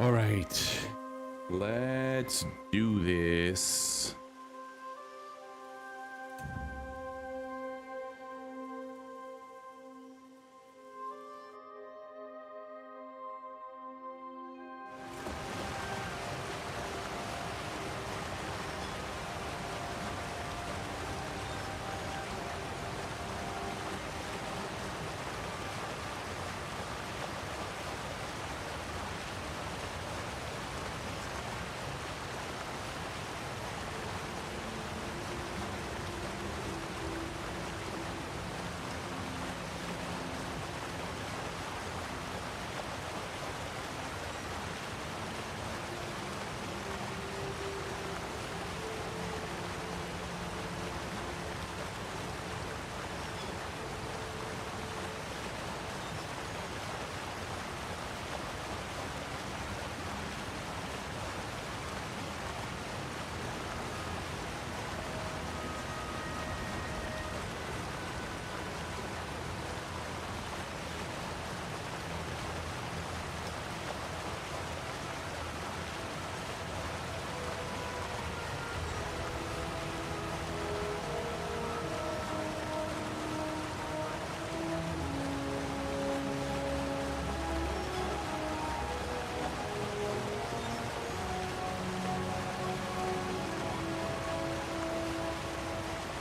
All right, let's do this.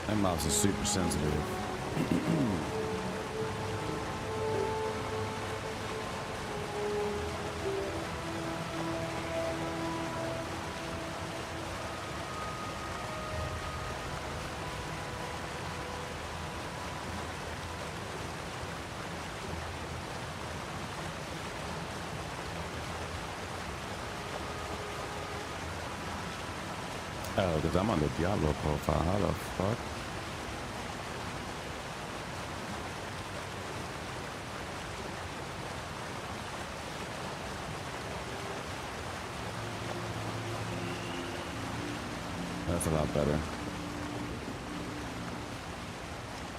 That mouse is super sensitive. Oh, because I'm on the Diablo profile. How the fuck? That's a lot better.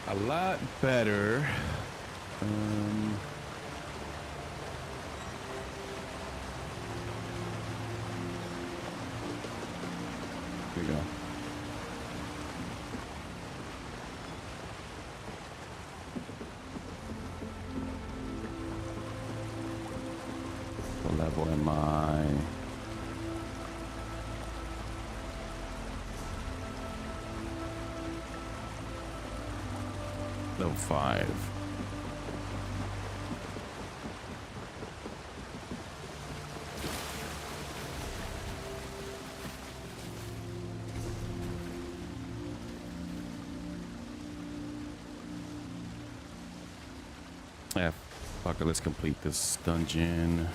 A lot better. Here we go. What level am I? Level 5. Yeah, fuck it, let's complete this dungeon.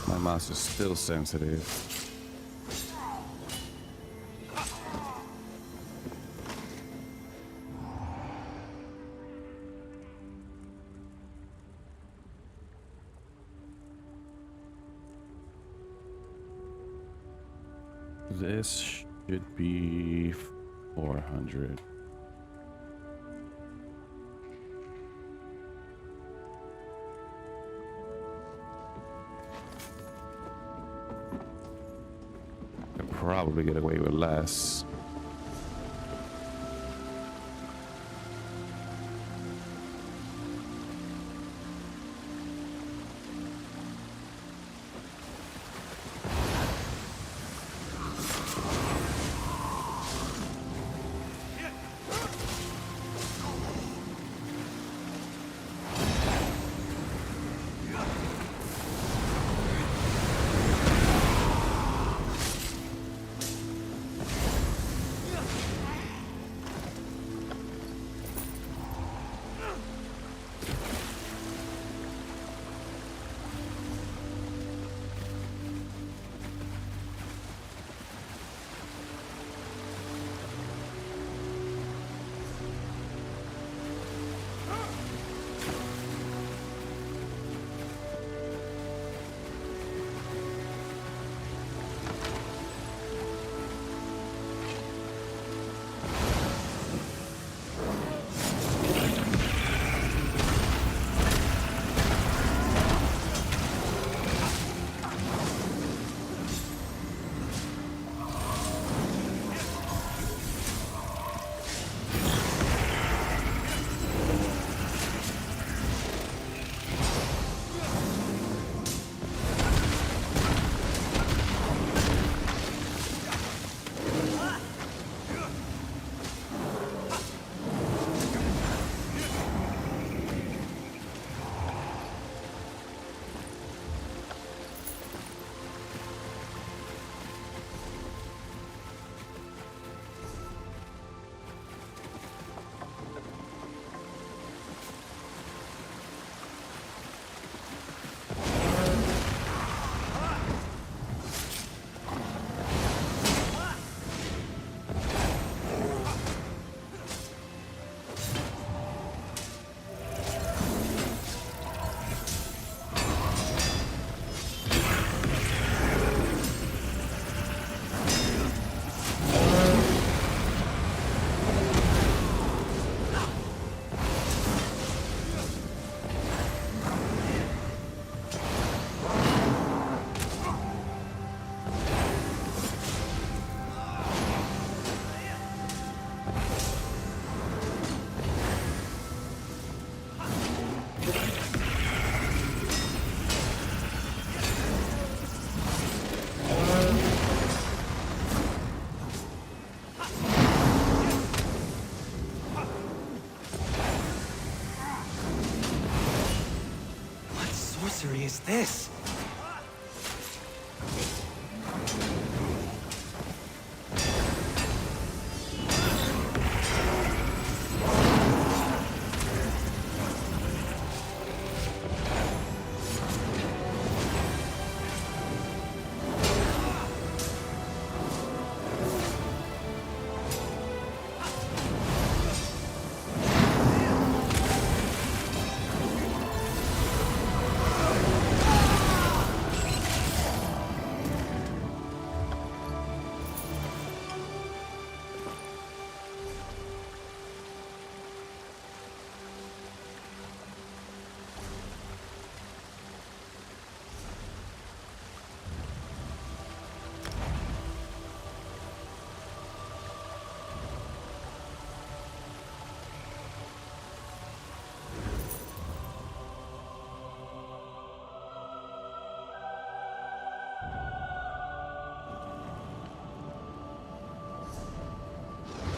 My mouse is still sensitive. This should be 400. Could probably get away with less. sorcery is this?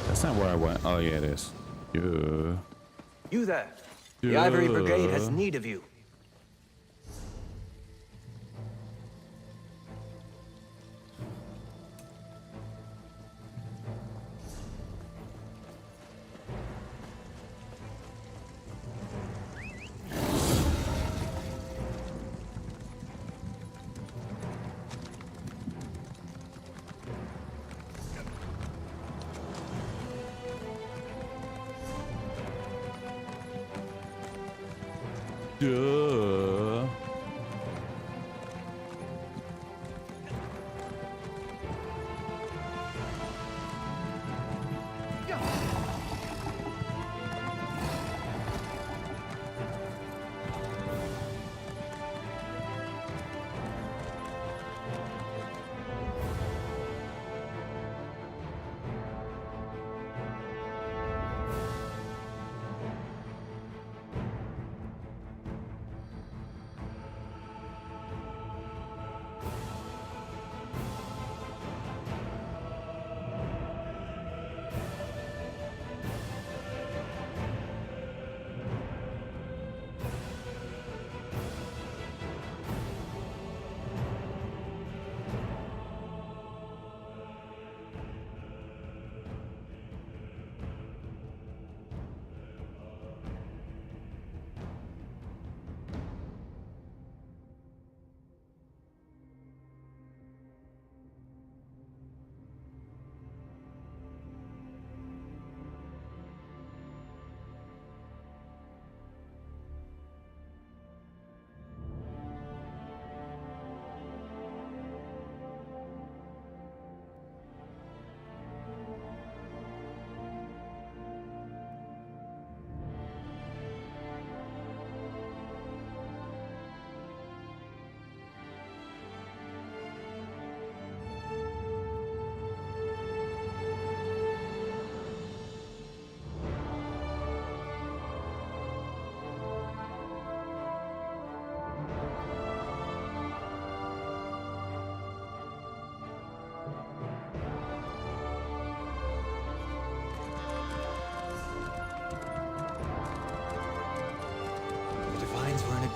That's not where I went. Oh, yeah, it is. Yeah. You there. The Ivory Brigade has need of you. Duh.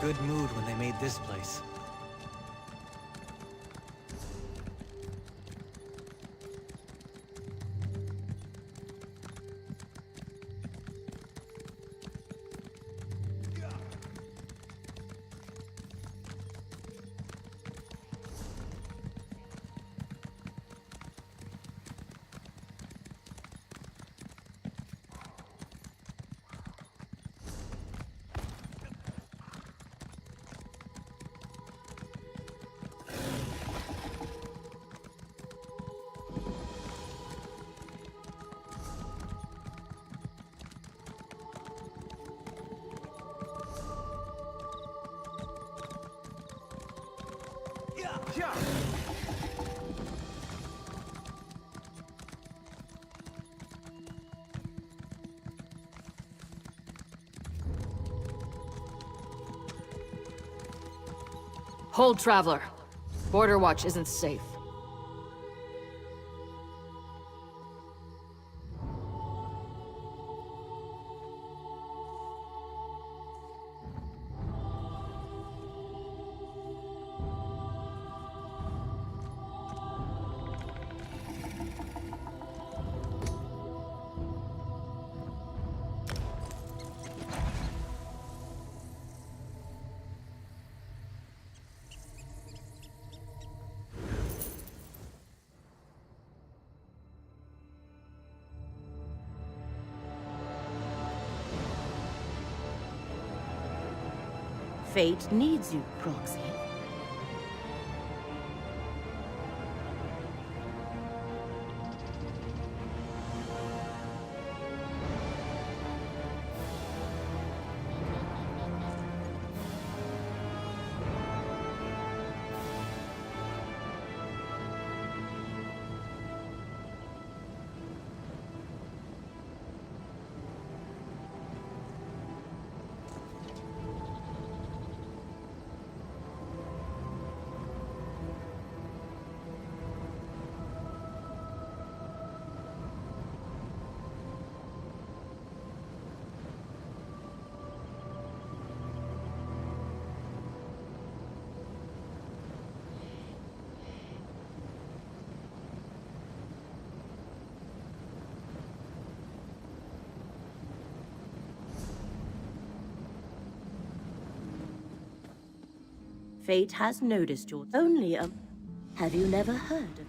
Good mood when they made this place. Hold, Traveler. Border Watch isn't safe. Fate needs you, Proxy. Fate has noticed your only Have you never heard of...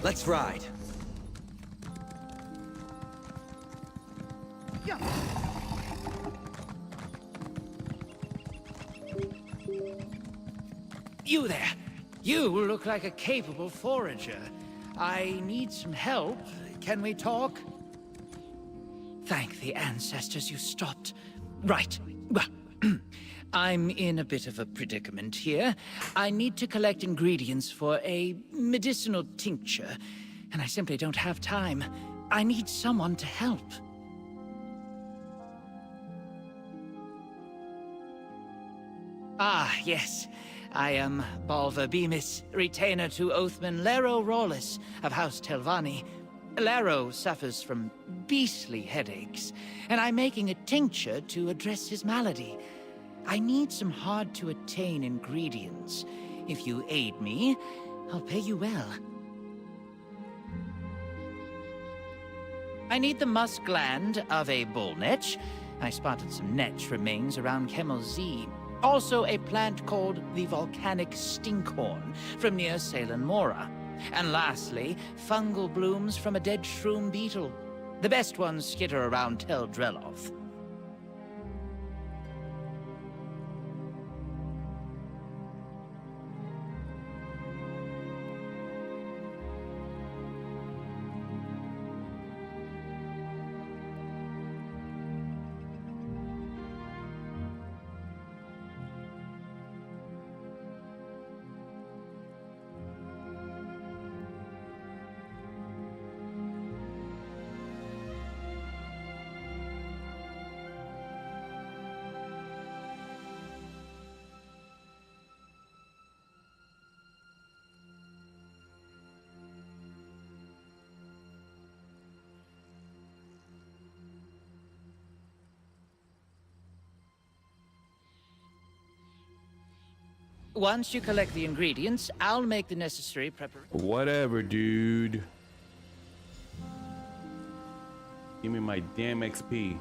Let's ride. You there! You look like a capable forager. I need some help. Can we talk? Thank the ancestors you stopped. Right. Well, I'm in a bit of a predicament here. I need to collect ingredients for a medicinal tincture, and I simply don't have time. I need someone to help. Ah, yes. I am Balver Bemis, retainer to Oathman Lero Rawless of House Telvanni. Lero suffers from beastly headaches, and I'm making a tincture to address his malady. I need some hard-to-attain ingredients. If you aid me, I'll pay you well. I need the musk gland of a bullnetch. I spotted some netch remains around Kemmel Z. Also a plant called the volcanic stinkhorn from near Salem Mora. And lastly, fungal blooms from a dead shroom beetle. The best ones skitter around Tel Dreloth. Once you collect the ingredients, I'll make the necessary preparations. Whatever, dude. Give me my damn XP.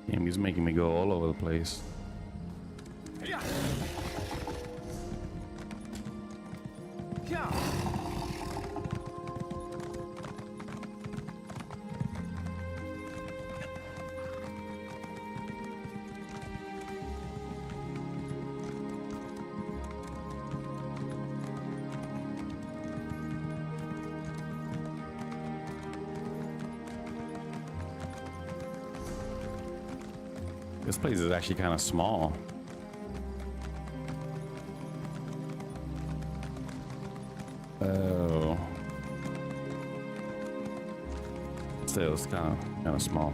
Damn, he's making me go all over the place. This place is actually kind of small. Oh. Still, it's kind of small.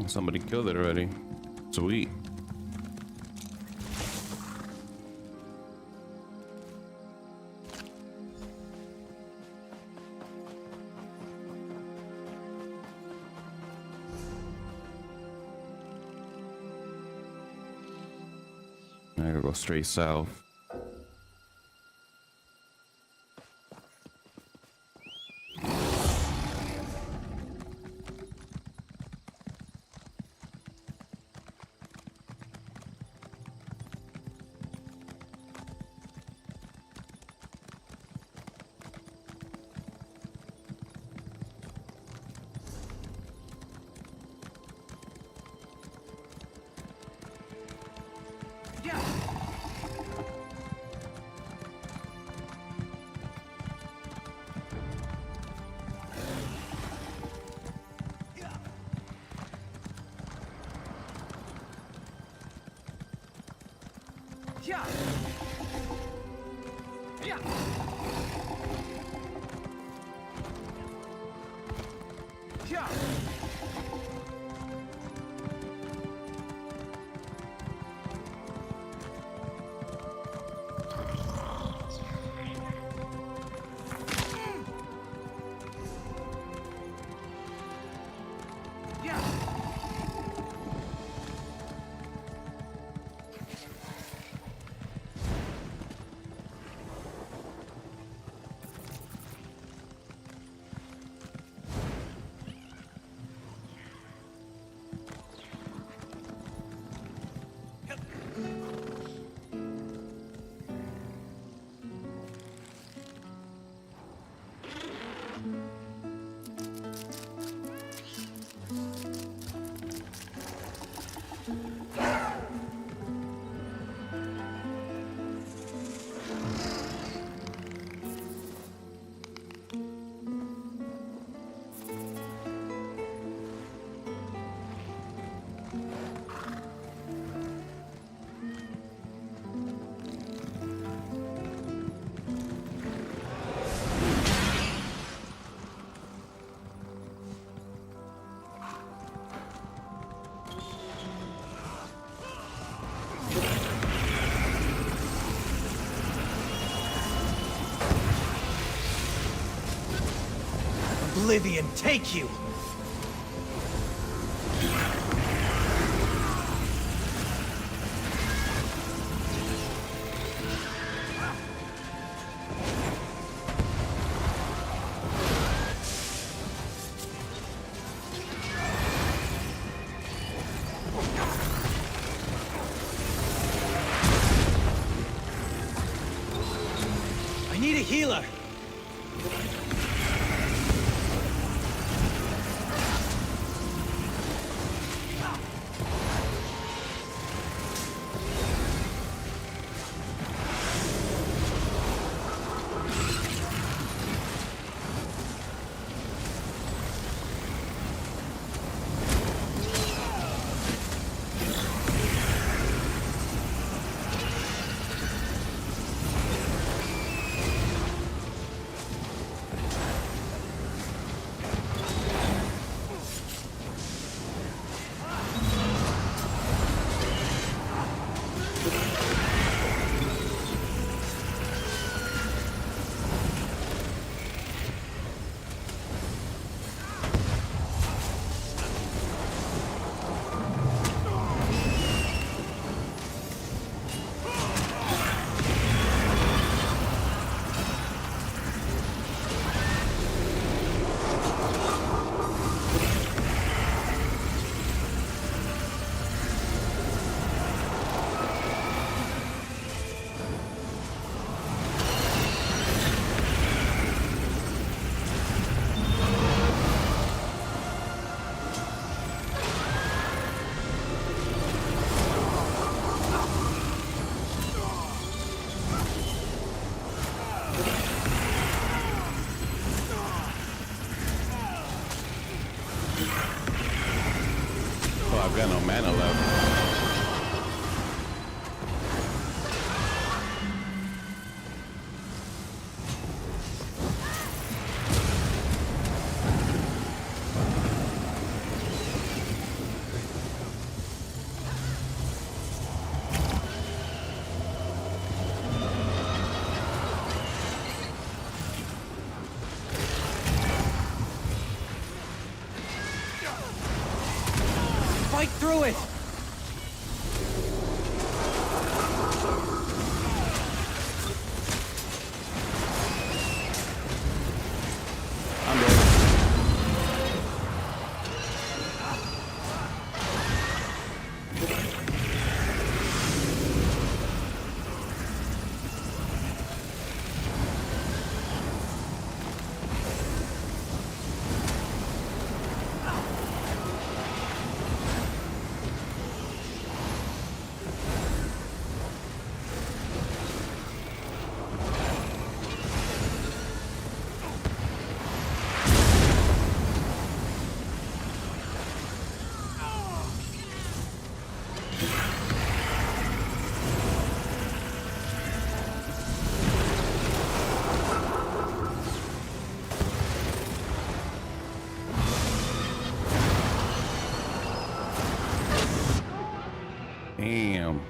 Somebody killed it already. Sweet. I gotta go straight south. Yeah. Yeah. Yeah. Oblivion take you! I need a healer! Oh, I've got no mana left. through it! I'm dead. Damn.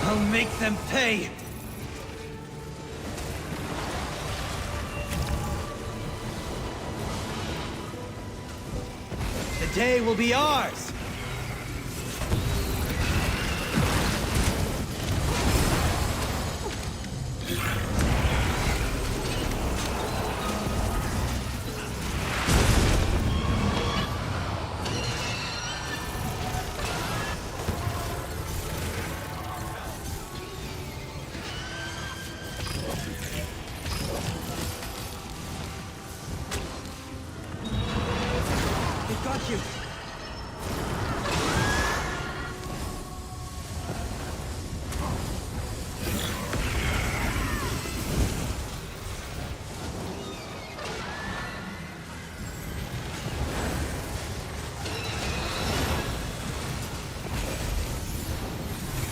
I'll make them pay! The day will be ours! They got you!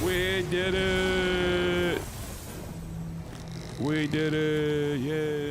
We did it! We did it! Yay!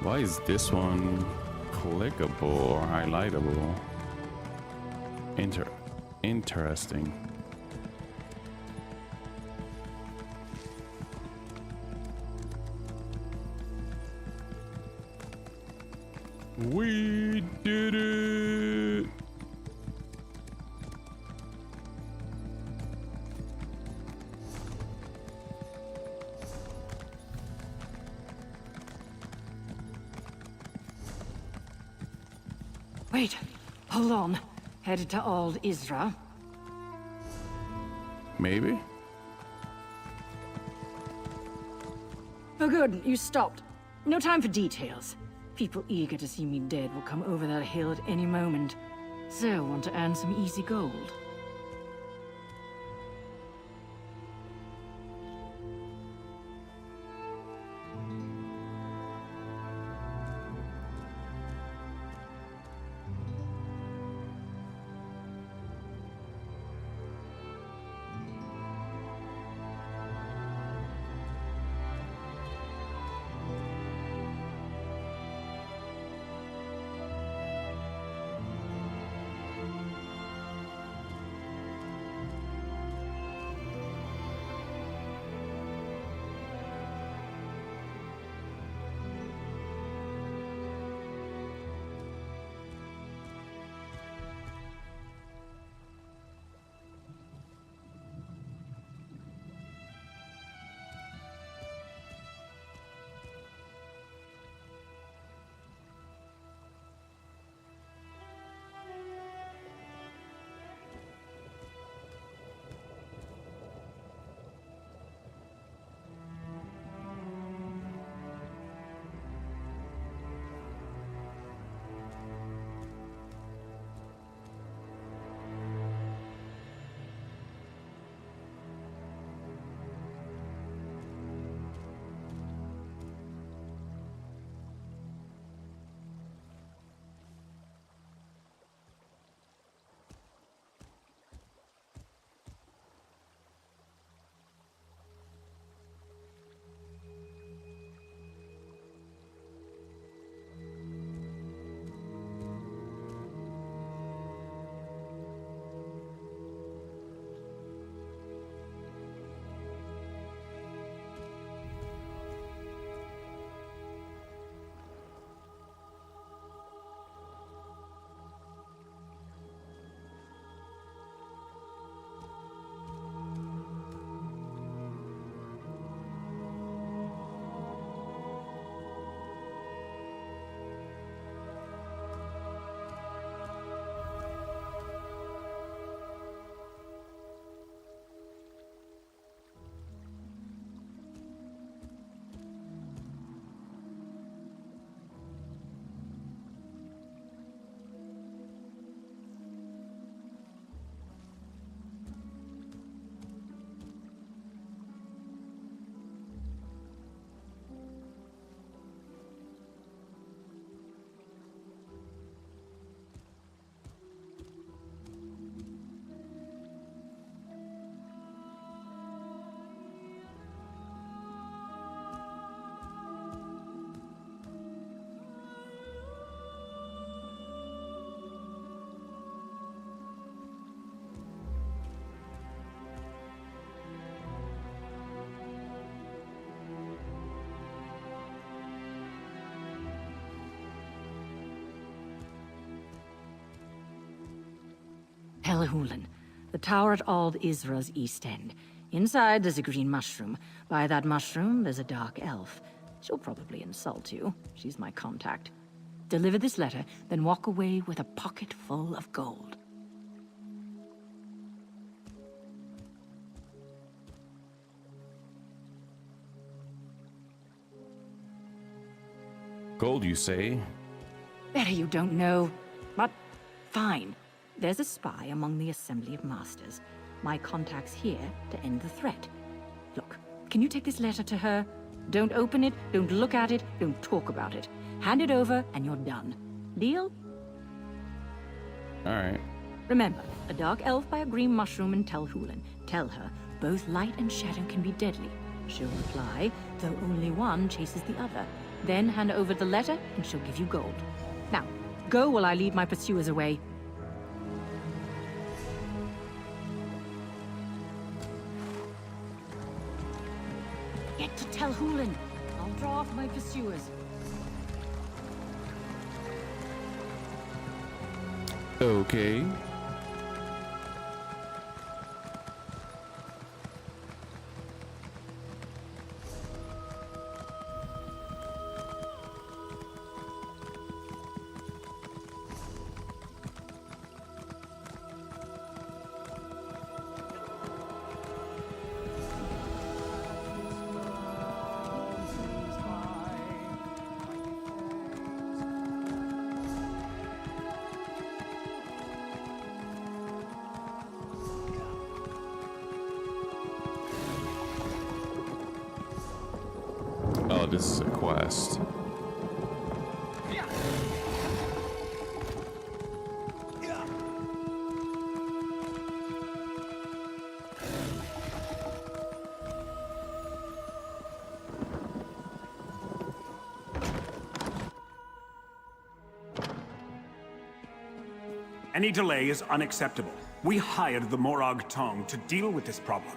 Why is this one clickable or highlightable? Interesting. We did it! Wait, hold on. Headed to Old Isra? Maybe? Oh good, you stopped. No time for details. People eager to see me dead will come over that hill at any moment. So, want to earn some easy gold? Tel Hulen. The tower at Ald Isra's east end. Inside, there's a green mushroom. By that mushroom, there's a dark elf. She'll probably insult you. She's my contact. Deliver this letter, then walk away with a pocket full of gold. Gold, you say? Better you don't know. But fine. There's a spy among the Assembly of Masters. My contact's here to end the threat. Look, can you take this letter to her? Don't open it, don't look at it, don't talk about it. Hand it over and you're done. Deal? Alright. Remember, a dark elf by a green mushroom in Tel Hulen. Tell her, both light and shadow can be deadly. She'll reply, though only one chases the other. Then hand over the letter and she'll give you gold. Now, go while I lead my pursuers away. Get to Tel Hulen. I'll draw off my pursuers. Okay. Oh, this is a quest. Any delay is unacceptable. We hired the Morag Tong to deal with this problem.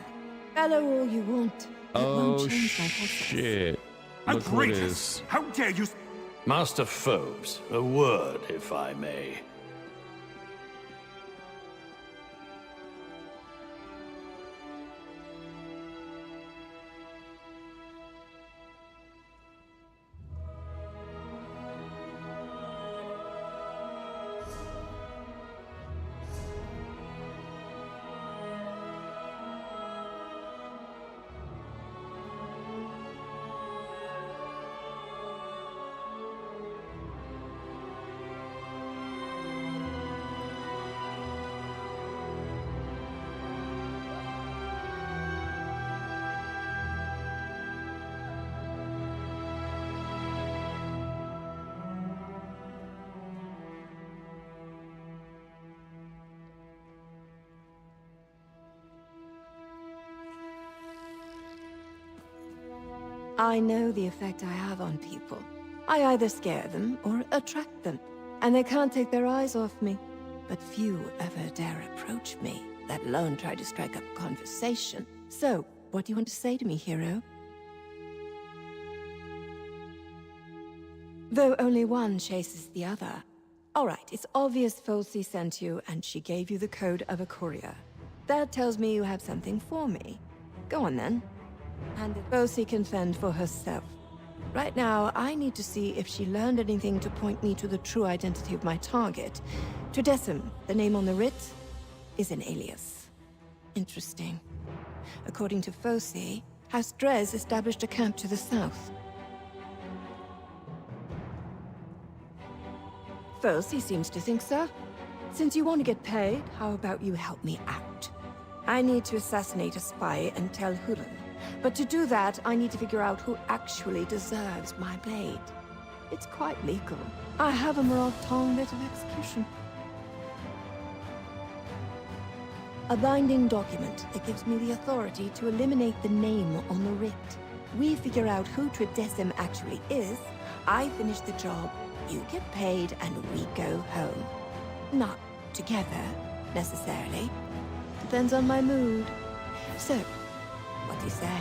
Bellow all you want. It won't Oh, change my process. shit. Look who it Outrageous! is. How dare you... Master Phobes, a word, if I may. I know the effect I have on people. I either scare them or attract them, and they can't take their eyes off me. But few ever dare approach me, let alone try to strike up a conversation. So, what do you want to say to me, hero? Though only one chases the other. Alright, it's obvious Folsey sent you, and she gave you the code of a courier. That tells me you have something for me. Go on then. And Folsey can fend for herself. Right now, I need to see if she learned anything to point me to the true identity of my target. Tredecim, the name on the writ, is an alias. Interesting. According to Folsey, House Drez established a camp to the south. Folsey seems to think so. Since you want to get paid, how about you help me out? I need to assassinate a spy in Tel Hulen. But to do that, I need to figure out who actually deserves my blade. It's quite legal. I have a Morag Tong writ of execution. A binding document that gives me the authority to eliminate the name on the writ. We figure out who Tredecim actually is, I finish the job, you get paid, and we go home. Not together, necessarily. Depends on my mood. So, what do you say?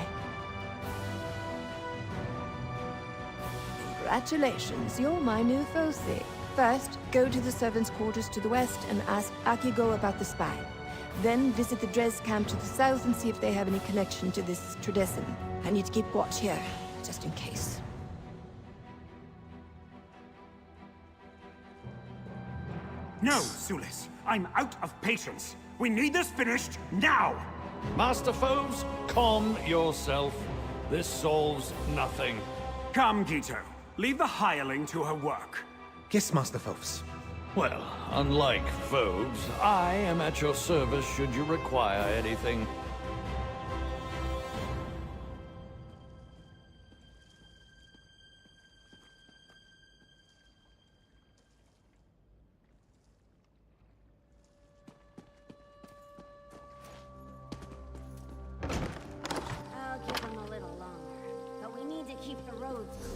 Congratulations, you're my new Folsey. First, go to the servants' quarters to the west and ask Akigo about the spy. Then visit the Dres camp to the south and see if they have any connection to this Tredesen. I need to keep watch here, just in case. No, Sulis. I'm out of patience. We need this finished now! Master Foves, calm yourself. This solves nothing. Come, Gito. Leave the hireling to her work. Yes, Master Foves. Well, unlike Foves, I am at your service should you require anything. I'll give them a little longer, but we need to keep the roads clear.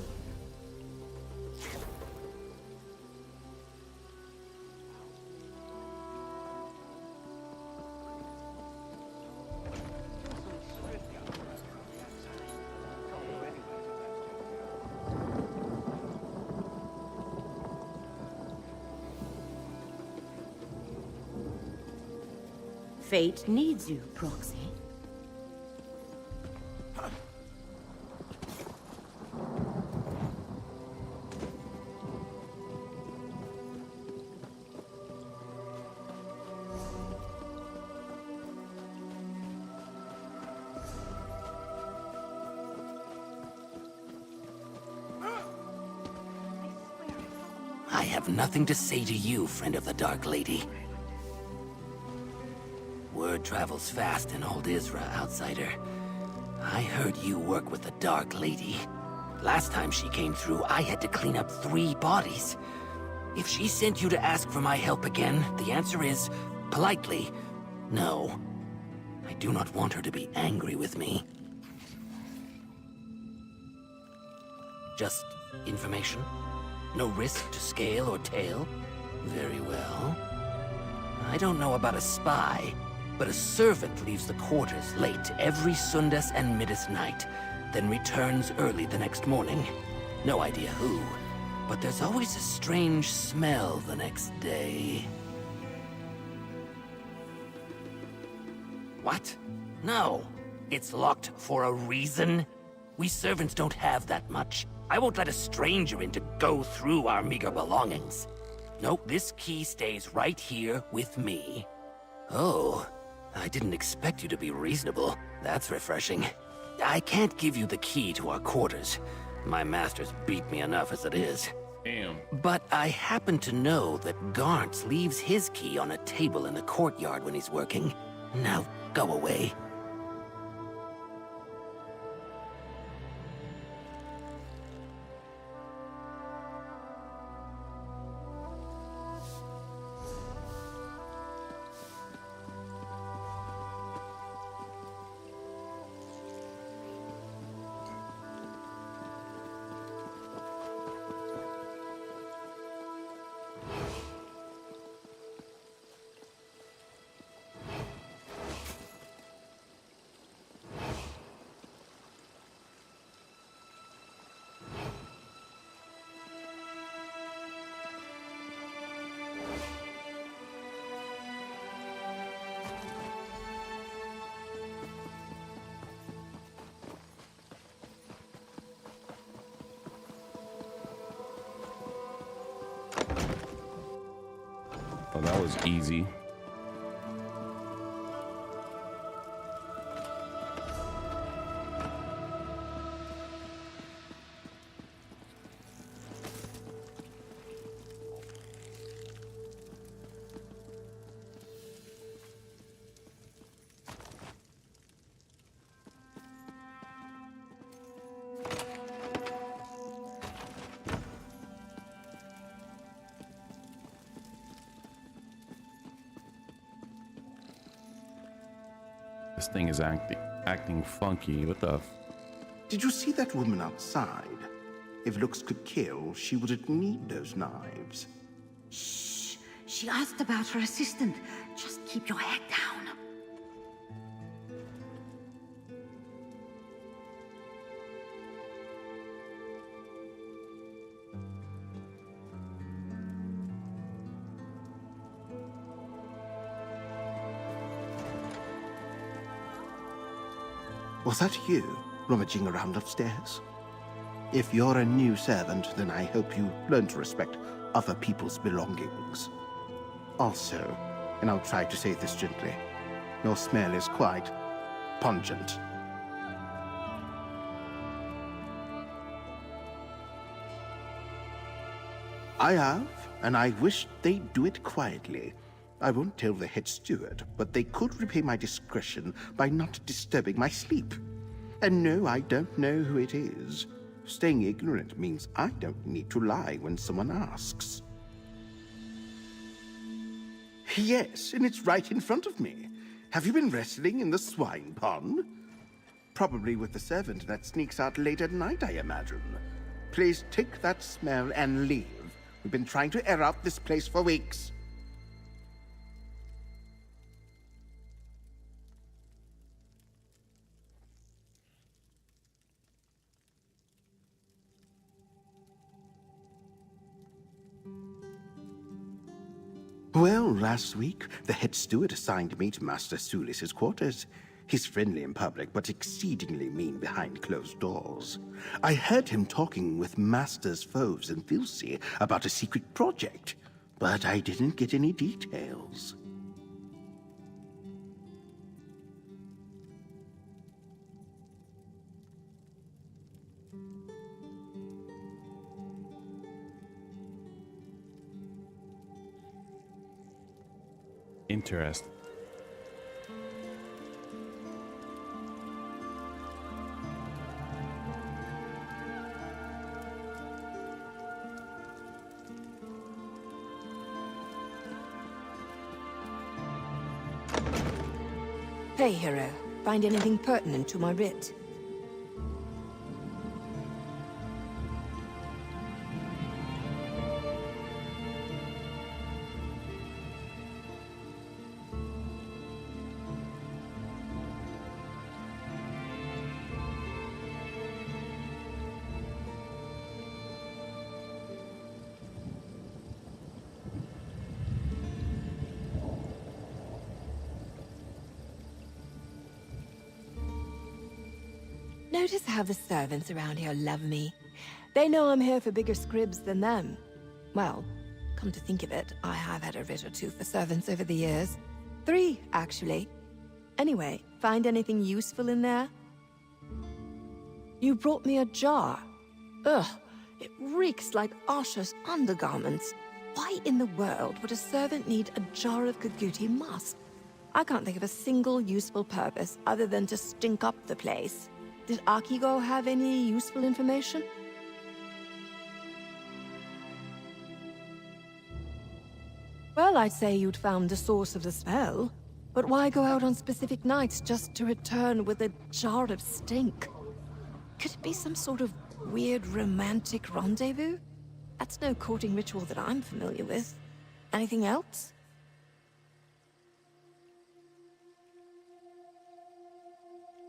Fate needs you, Proxy. I have nothing to say to you, friend of the Dark Lady. Word travels fast in old Isra, outsider. I heard you work with the Dark Lady. Last time she came through, I had to clean up 3 bodies. If she sent you to ask for my help again, the answer is, politely, no. I do not want her to be angry with me. Just information? No risk to scale or tail? Very well. I don't know about a spy, but a servant leaves the quarters late every Sundas and Midas night, then returns early the next morning. No idea who, but there's always a strange smell the next day. What? No. It's locked for a reason? We servants don't have that much. I won't let a stranger in to go through our meager belongings. Nope, this key stays right here with me. Oh, I didn't expect you to be reasonable. That's refreshing. I can't give you the key to our quarters. My masters beat me enough as it is. Damn. But I happen to know that Garntz leaves his key on a table in the courtyard when he's working. Now, go away. Oh, that was easy. This thing is acting funky. What the? Did you see that woman outside? If looks could kill, she wouldn't need those knives. Shh. She asked about her assistant. Just keep your head down. Was that you, rummaging around upstairs? If you're a new servant, then I hope you learn to respect other people's belongings. Also, and I'll try to say this gently, your smell is quite pungent. I have, and I wish they'd do it quietly. I won't tell the head steward, but they could repay my discretion by not disturbing my sleep. And no, I don't know who it is. Staying ignorant means I don't need to lie when someone asks. Yes, and it's right in front of me. Have you been wrestling in the swine pond? Probably with the servant that sneaks out late at night, I imagine. Please take that smell and leave. We've been trying to air out this place for weeks. Well, last week, the head steward assigned me to Master Sulis's quarters. He's friendly in public, but exceedingly mean behind closed doors. I heard him talking with Master's foes in Thilce about a secret project, but I didn't get any details. Interesting. Hey, hero. Find anything pertinent to my writ? Notice how the servants around here love me. They know I'm here for bigger scribs than them. Well, come to think of it, I have had a writ or two for servants over the years. 3, actually. Anyway, find anything useful in there? You brought me a jar. Ugh, it reeks like Asha's undergarments. Why in the world would a servant need a jar of Kaguti musk? I can't think of a single useful purpose other than to stink up the place. Did Akigo have any useful information? Well, I'd say you'd found the source of the smell. But why go out on specific nights just to return with a jar of stink? Could it be some sort of weird romantic rendezvous? That's no courting ritual that I'm familiar with. Anything else?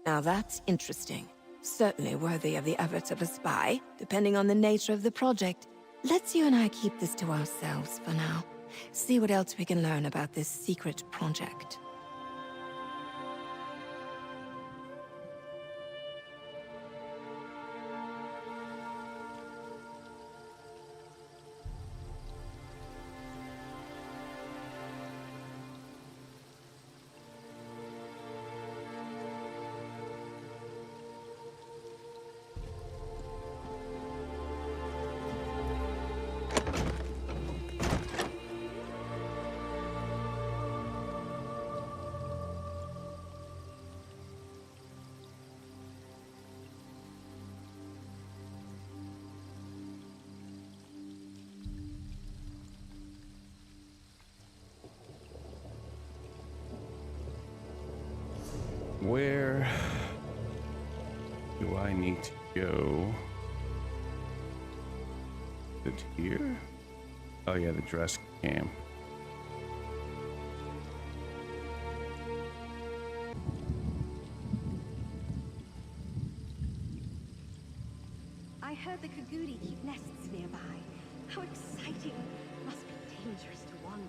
Now that's interesting. Certainly worthy of the efforts of a spy, depending on the nature of the project. Let's you and I keep this to ourselves for now. See what else we can learn about this secret project. Where do I need to go? Is it here? Oh yeah, the dress camp. I heard the Kaguti keep nests nearby. How exciting. Must be dangerous to wander.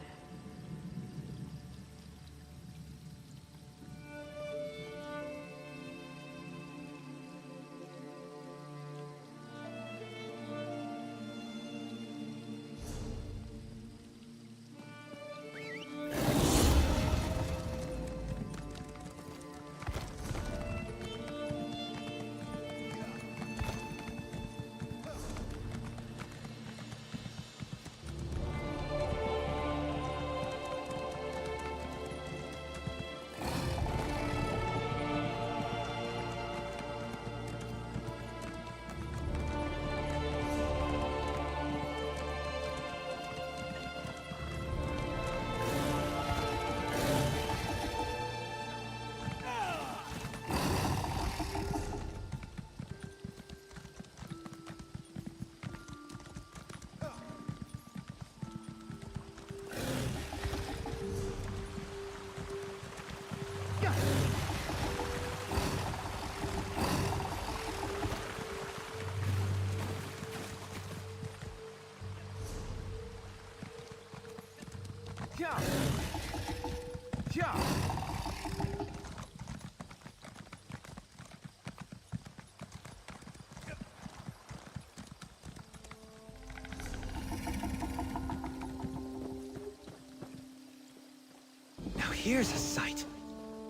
Here's a sight.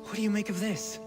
What do you make of this?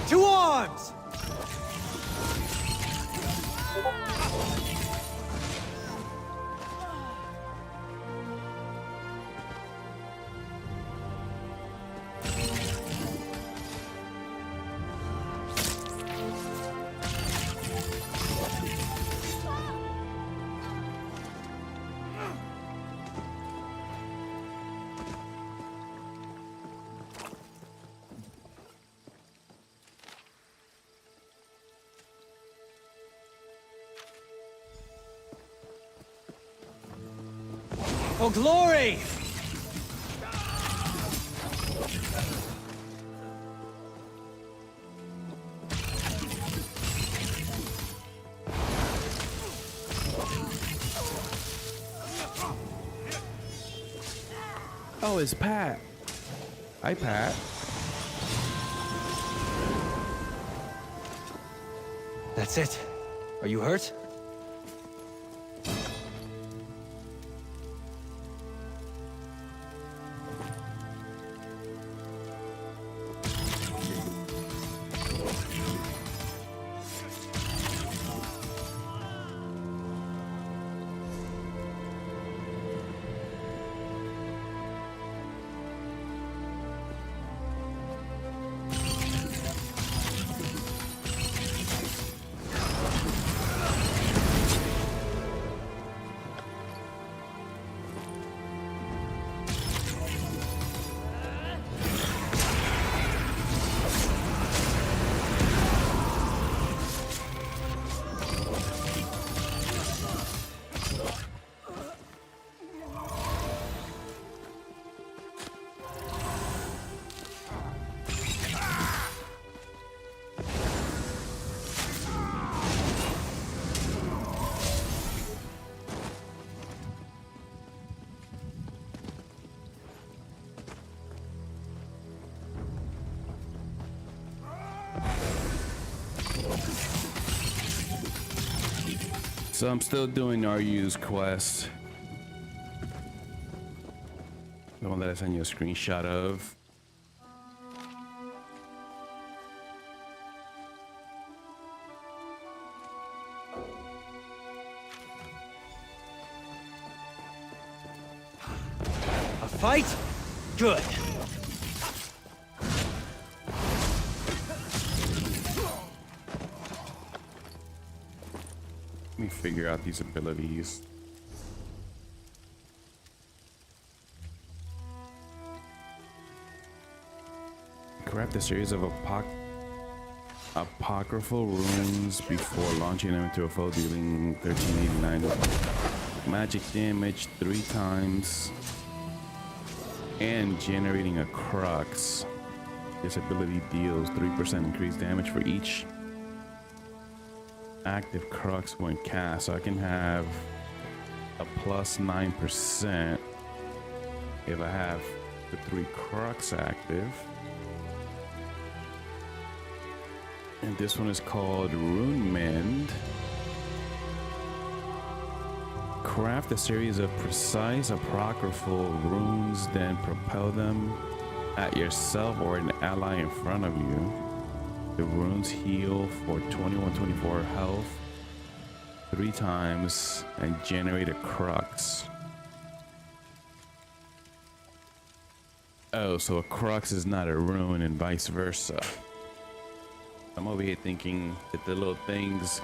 To arms! For glory! Oh, it's Pat. Hi, Pat. That's it. Are you hurt? So I'm still doing Ryu's quest. The one that I sent you a screenshot of. A fight? Good. Let me figure out these abilities. Corrupt a series of apocryphal runes before launching them into a foe, dealing 1389 magic damage 3 times and generating a crux. This ability deals 3% increased damage for each active crux when cast, so I can have a plus 9% if I have the 3 crux active. And this one is called Rune Mend. Craft a series of precise apocryphal runes, then propel them at yourself or an ally in front of you. The runes heal for 21-24 health 3 times and generate a crux. Oh, so a crux is not a rune and vice versa. I'm over here thinking that the little things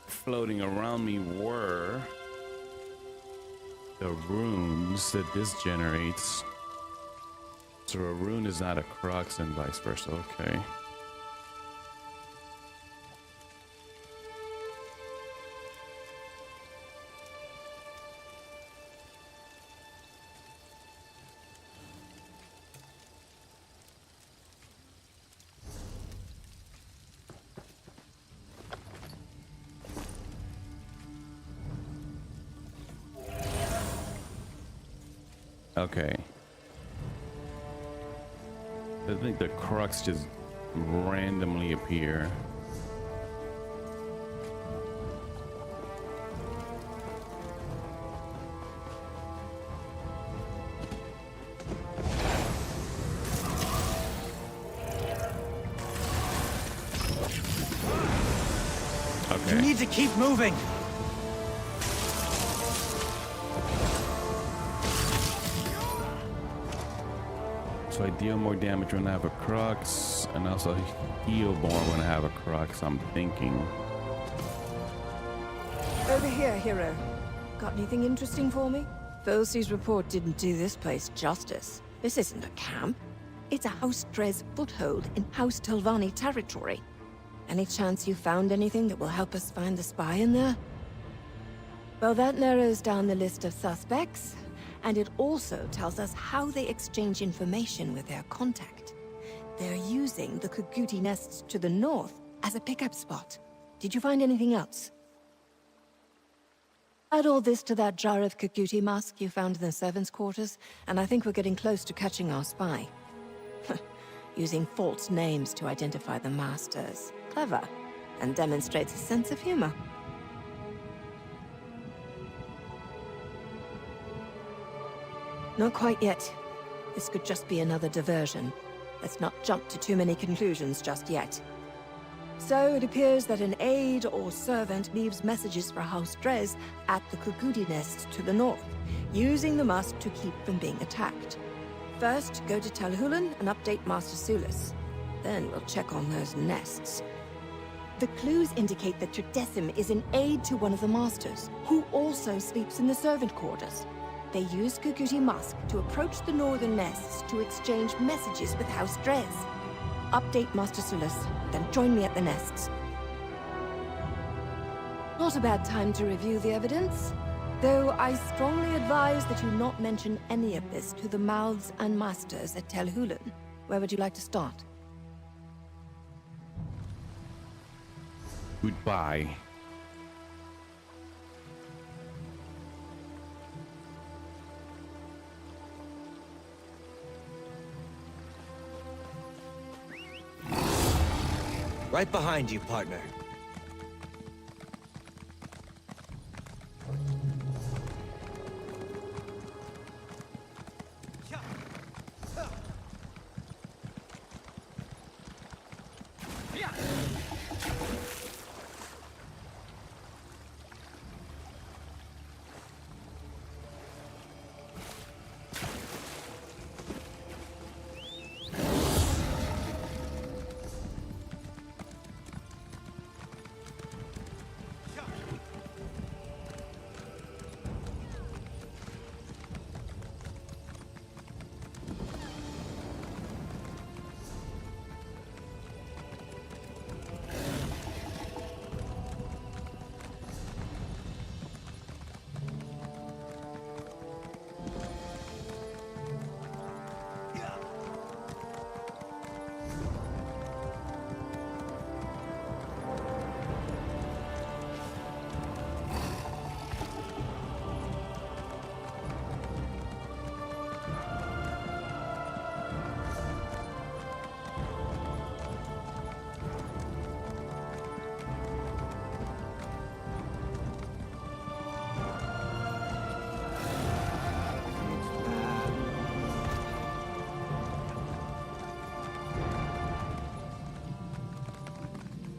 floating around me were the runes that this generates. So a rune is not a crux and vice versa. Okay. Okay. I think the crux just randomly appear. Okay. You need to keep moving. So I deal more damage when I have a crux, and also heal more when I have a crux, I'm thinking. Over here, hero. Got anything interesting for me? Felsi's report didn't do this place justice. This isn't a camp. It's a House Drez foothold in House Telvanni territory. Any chance you found anything that will help us find the spy in there? Well, that narrows down the list of suspects. And it also tells us how they exchange information with their contact. They're using the Kuguti nests to the north as a pickup spot. Did you find anything else? Add all this to that jar of Kuguti musk you found in the servants' quarters, and I think we're getting close to catching our spy. Using false names to identify the masters. Clever, and demonstrates a sense of humor. Not quite yet. This could just be another diversion. Let's not jump to too many conclusions just yet. So it appears that an aide or servant leaves messages for House Drez at the Kuguti nests to the north, using the musk to keep from being attacked. First, go to Tel Hulan and update Master Sulis. Then we'll check on those nests. The clues indicate that Tridecim is an aide to one of the masters, who also sleeps in the servant quarters. They used Kuguti musk to approach the northern nests to exchange messages with House Drez. Update Master Sulis, then join me at the nests. Not a bad time to review the evidence, though I strongly advise that you not mention any of this to the mouths and masters at Tel Hulan. Where would you like to start? Goodbye. Right behind you, partner.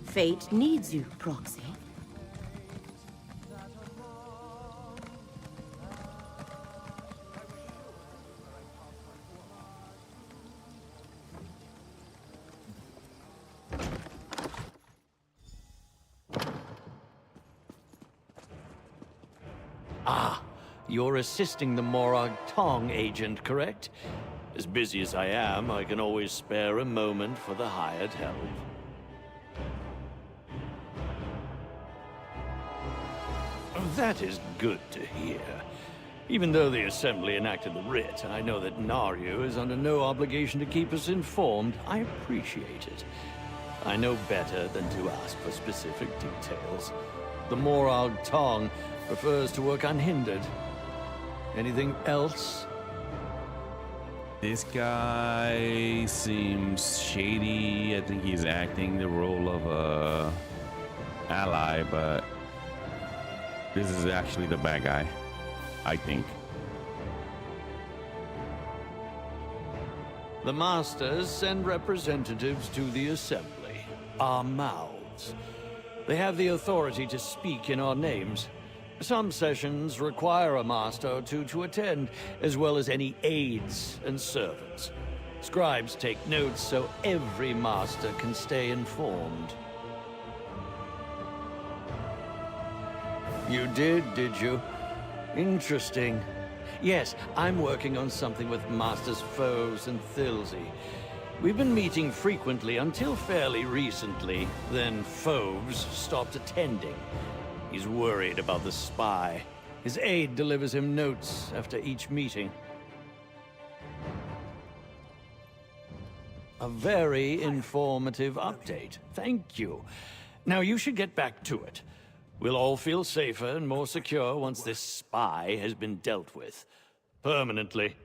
Fate needs you, Proxy. Ah, you're assisting the Morag Tong agent, correct? As busy as I am, I can always spare a moment for the hired help. That is good to hear. Even though the Assembly enacted the writ, I know that Naryu is under no obligation to keep us informed. I appreciate it. I know better than to ask for specific details. The Morag Tong prefers to work unhindered. Anything else? This guy seems shady. I think he's acting the role of a ally, but this is actually the bad guy, I think. The Masters send representatives to the Assembly, our mouths. They have the authority to speak in our names. Some sessions require a Master or two to attend, as well as any aides and servants. Scribes take notes so every Master can stay informed. You did you? Interesting. Yes, I'm working on something with Masters Foves and Thilsey. We've been meeting frequently until fairly recently. Then Foves stopped attending. He's worried about the spy. His aide delivers him notes after each meeting. A very informative update. Thank you. Now you should get back to it. We'll all feel safer and more secure once this spy has been dealt with. Permanently.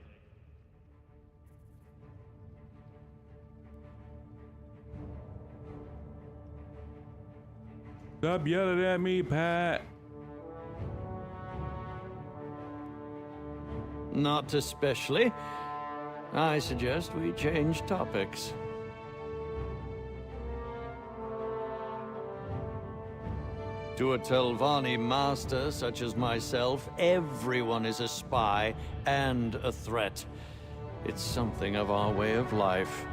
Stop yelling at me, Pat. Not especially. I suggest we change topics. To a Telvanni master such as myself, everyone is a spy and a threat. It's something of our way of life.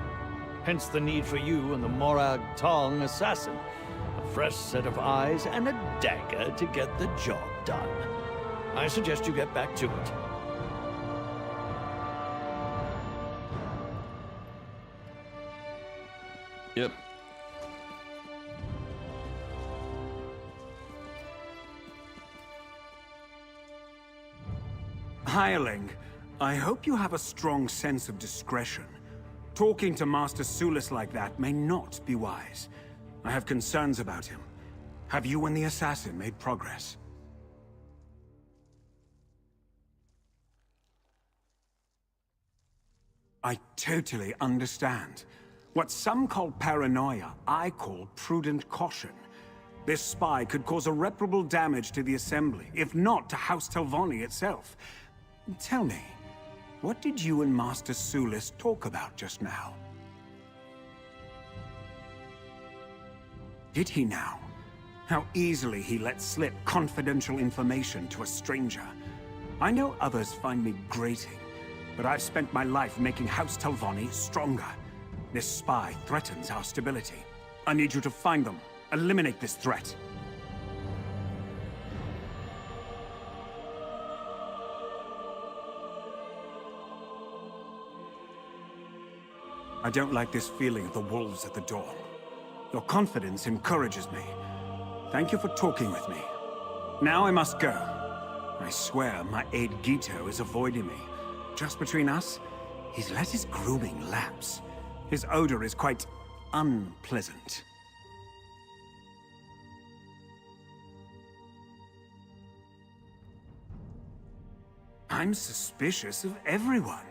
Hence the need for you and the Morag Tong assassin. A fresh set of eyes and a dagger to get the job done. I suggest you get back to it. Yep. Hireling, I hope you have a strong sense of discretion. Talking to Master Sulis like that may not be wise. I have concerns about him. Have you and the assassin made progress? I totally understand. What some call paranoia, I call prudent caution. This spy could cause irreparable damage to the Assembly, if not to House Telvanni itself. Tell me, what did you and Master Sulis talk about just now? Did he now? How easily he let slip confidential information to a stranger. I know others find me grating, but I've spent my life making House Telvanni stronger. This spy threatens our stability. I need you to find them. Eliminate this threat. I don't like this feeling of the wolves at the door. Your confidence encourages me. Thank you for talking with me. Now I must go. I swear my aide Gito is avoiding me. Just between us, he's let his grooming lapse. His odor is quite unpleasant. I'm suspicious of everyone,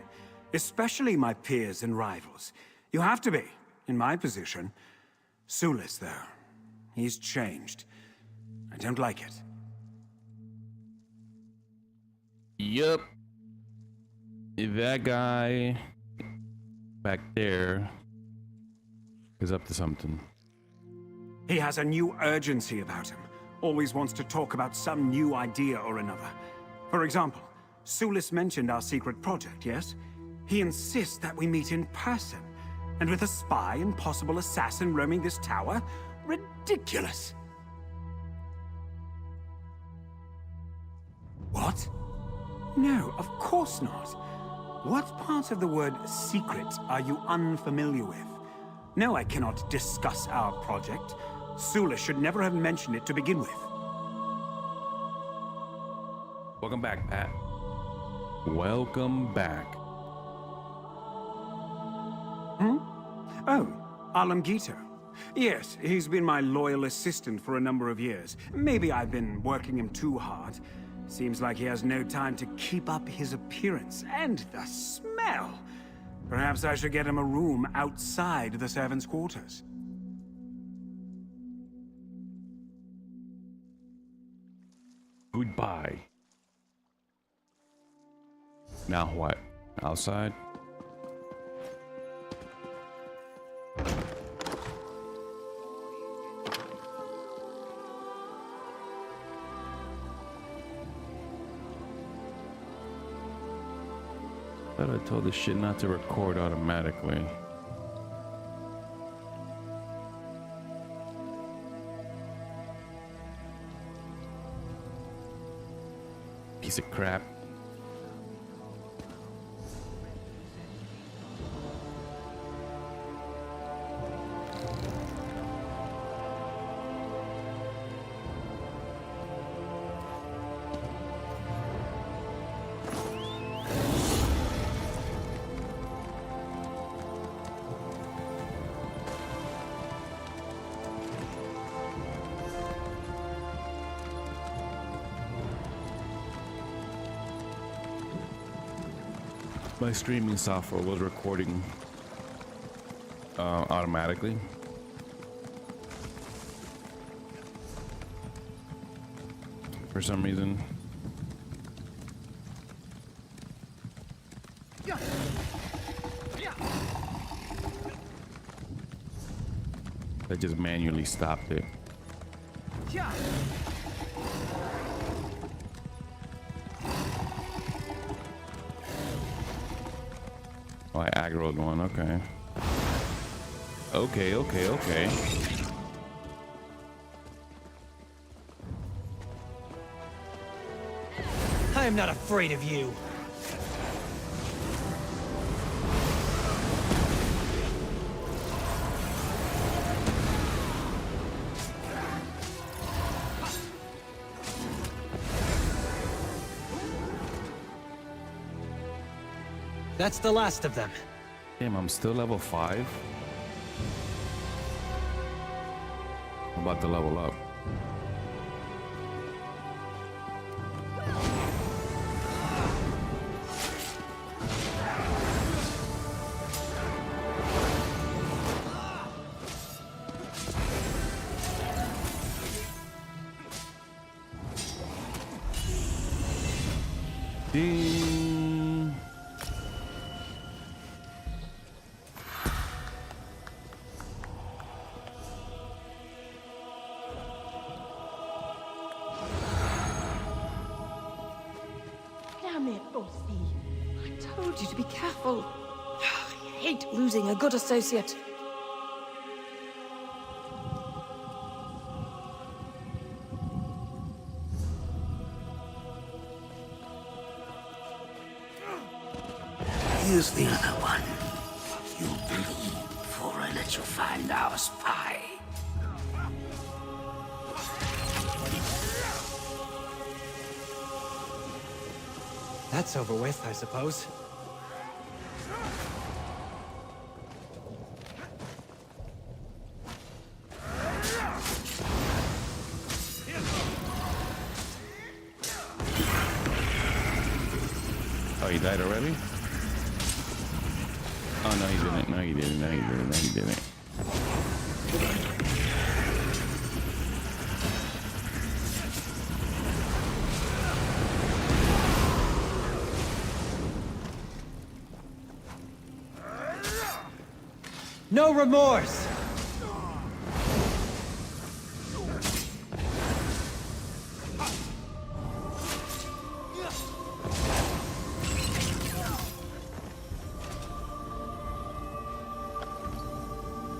especially my peers and rivals. You have to be, in my position. Sulis, though, he's changed. I don't like it. Yup. That guy back there is up to something. He has a new urgency about him. Always wants to talk about some new idea or another. For example, Sulis mentioned our secret project, yes? He insists that we meet in person. And with a spy and possible assassin roaming this tower? Ridiculous! What? No, of course not. What part of the word secret are you unfamiliar with? No, I cannot discuss our project. Sulis should never have mentioned it to begin with. Welcome back, Pat. Welcome back. Oh, Alamgito. Yes, he's been my loyal assistant for a number of years. Maybe I've been working him too hard. Seems like he has no time to keep up his appearance. And the smell! Perhaps I should get him a room outside the servants' quarters. Goodbye. Now what? Outside? I thought I told this shit not to record automatically. Piece of crap. My streaming software was recording automatically. For some reason. I just manually stopped it. Oh, I aggroed one, okay. Okay. I am not afraid of you. That's the last of them. Damn, I'm still level 5. I'm about to level up. Ding. Damn it, Bossy. I told you to be careful. I hate losing a good associate. Here's the other one. You'll bleed before I let you find our spy. That's over with, I suppose. Oh, he died already? Oh, no, he didn't. No, he didn't. No, he didn't. No, he didn't. No remorse!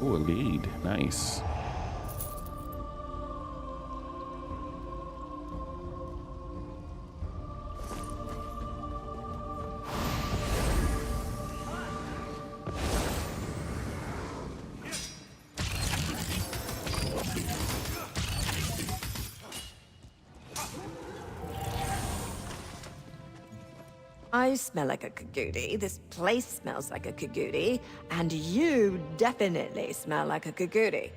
Ooh, a lead. Nice. I smell like a Kagudi, this place smells like a Kagudi, and you definitely smell like a Kagudi.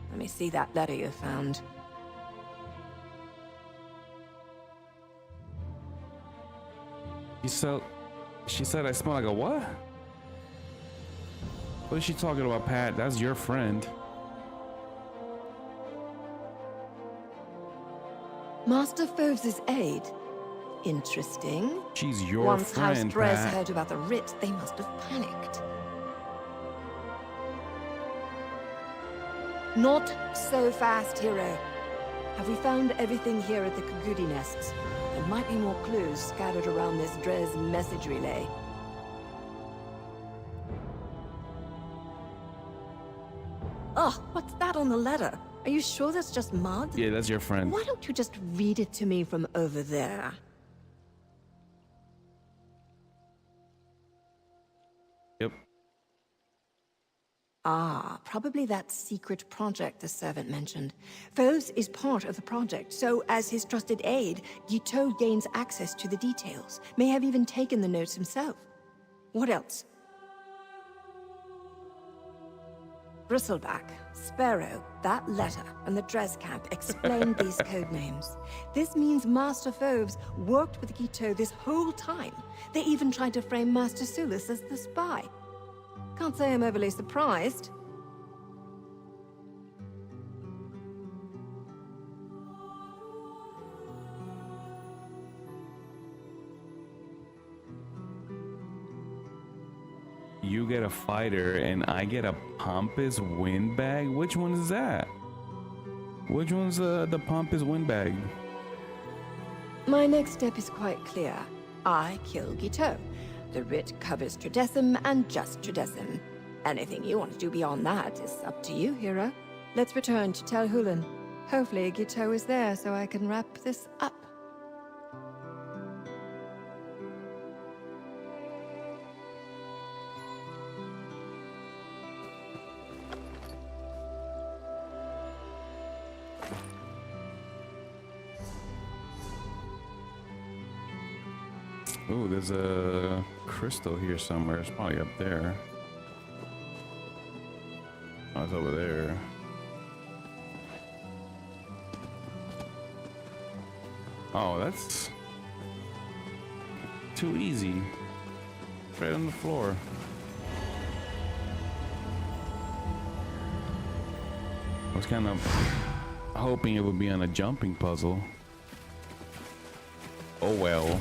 Let me see that letter you found. She said I smell like a what? What is she talking about, Pat? That's your friend. Master Foves' aide. Interesting. She's your Once friend, House Drez Pat. heard about the writ, they must have panicked. Not so fast, hero. Have we found everything here at the Kagudi nests? There might be more clues scattered around this Drez message relay. Oh, what's that on the letter? Are you sure that's just mud? Yeah, that's your friend. Why don't you just read it to me from over there? Yep. Ah, probably that secret project the servant mentioned. Foves is part of the project, so as his trusted aide, Guiteau gains access to the details, may have even taken the notes himself. What else? Bristleback, Sparrow, that letter, and the Drez camp explain these code names. This means Master Foves worked with Guiteau this whole time. They even tried to frame Master Sulis as the spy. Can't say I'm overly surprised. You get a fighter and I get a pompous windbag. Which one is that? Which one's the pompous windbag? My next step is quite clear. I kill Guiteau. The writ covers Tridecim and just Tridecim. Anything you want to do beyond that is up to you, hero. Let's return to Tel Hulan. Hopefully Guiteau is there so I can wrap this up. Ooh, there's a crystal here somewhere. It's probably up there. Oh, it's over there. Oh, that's too easy. Right on the floor. I was kind of hoping it would be on a jumping puzzle. Oh well.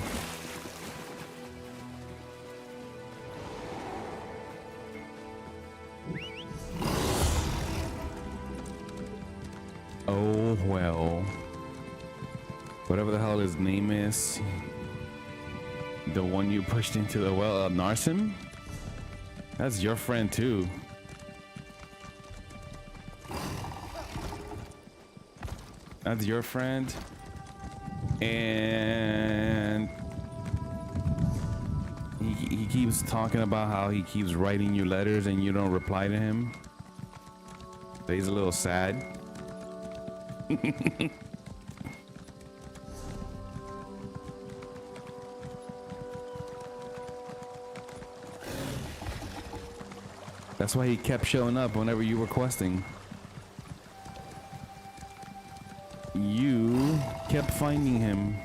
Oh well. Whatever the hell his name is. The one you pushed into the well, Narsim? That's your friend too. That's your friend. And he keeps talking about how he keeps writing you letters and you don't reply to him. So he's a little sad. That's why he kept showing up whenever you were questing. You kept finding him.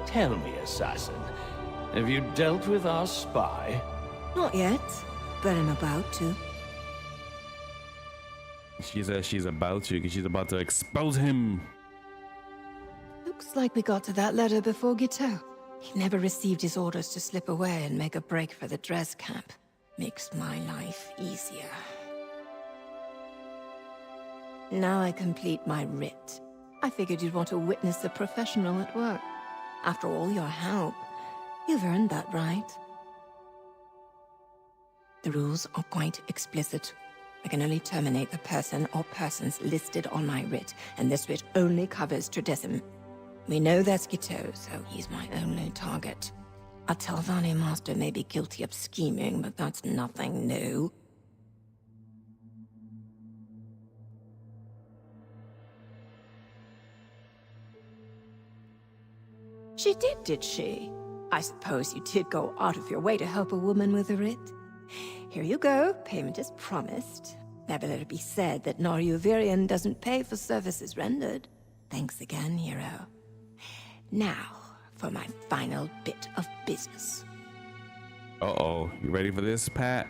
Tell me, assassin, have you dealt with our spy? Not yet, but I'm about to. She says she's about to, because she's about to expose him. Looks like we got to that letter before Giteau. He never received his orders to slip away and make a break for the dress camp. Makes my life easier. Now I complete my writ. I figured you'd want to witness a professional at work. After all your help, you've earned that right. The rules are quite explicit. I can only terminate the person or persons listed on my writ, and this writ only covers Tredecim. We know that's Giteau, so he's my only target. A Telvanni master may be guilty of scheming, but that's nothing new. She did she? I suppose you did go out of your way to help a woman with a writ. Here you go, payment is promised. Never let it be said that Noruvirian doesn't pay for services rendered. Thanks again, hero. Now, for my final bit of business. Uh-oh, you ready for this, Pat?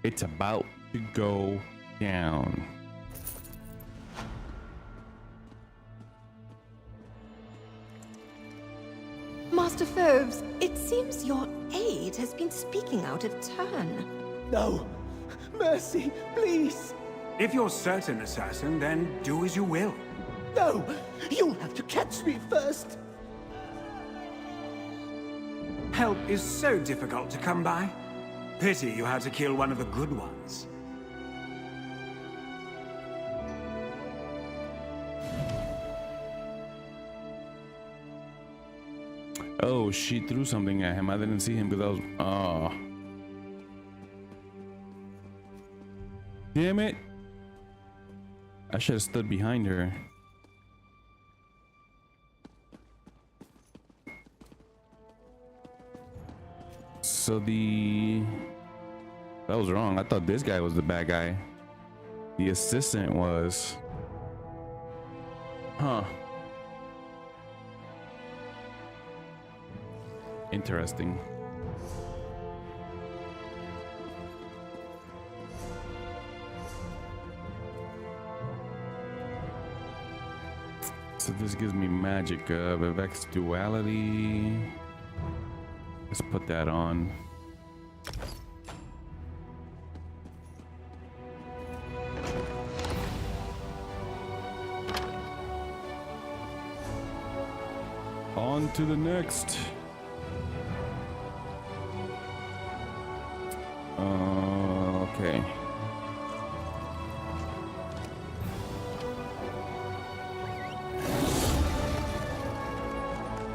It's about to go down. Master Phobes, it seems your aide has been speaking out of turn. No! Mercy, please! If you're certain, assassin, then do as you will. No! You'll have to catch me first! Help is so difficult to come by. Pity you had to kill one of the good ones. Oh, she threw something at him. I didn't see him because I was... Oh. Damn it. I should have stood behind her. So that was wrong. I thought this guy was the bad guy. The assistant was. Huh. Interesting. So this gives me magic of Vex duality. Let's put that on. On to the next. Okay.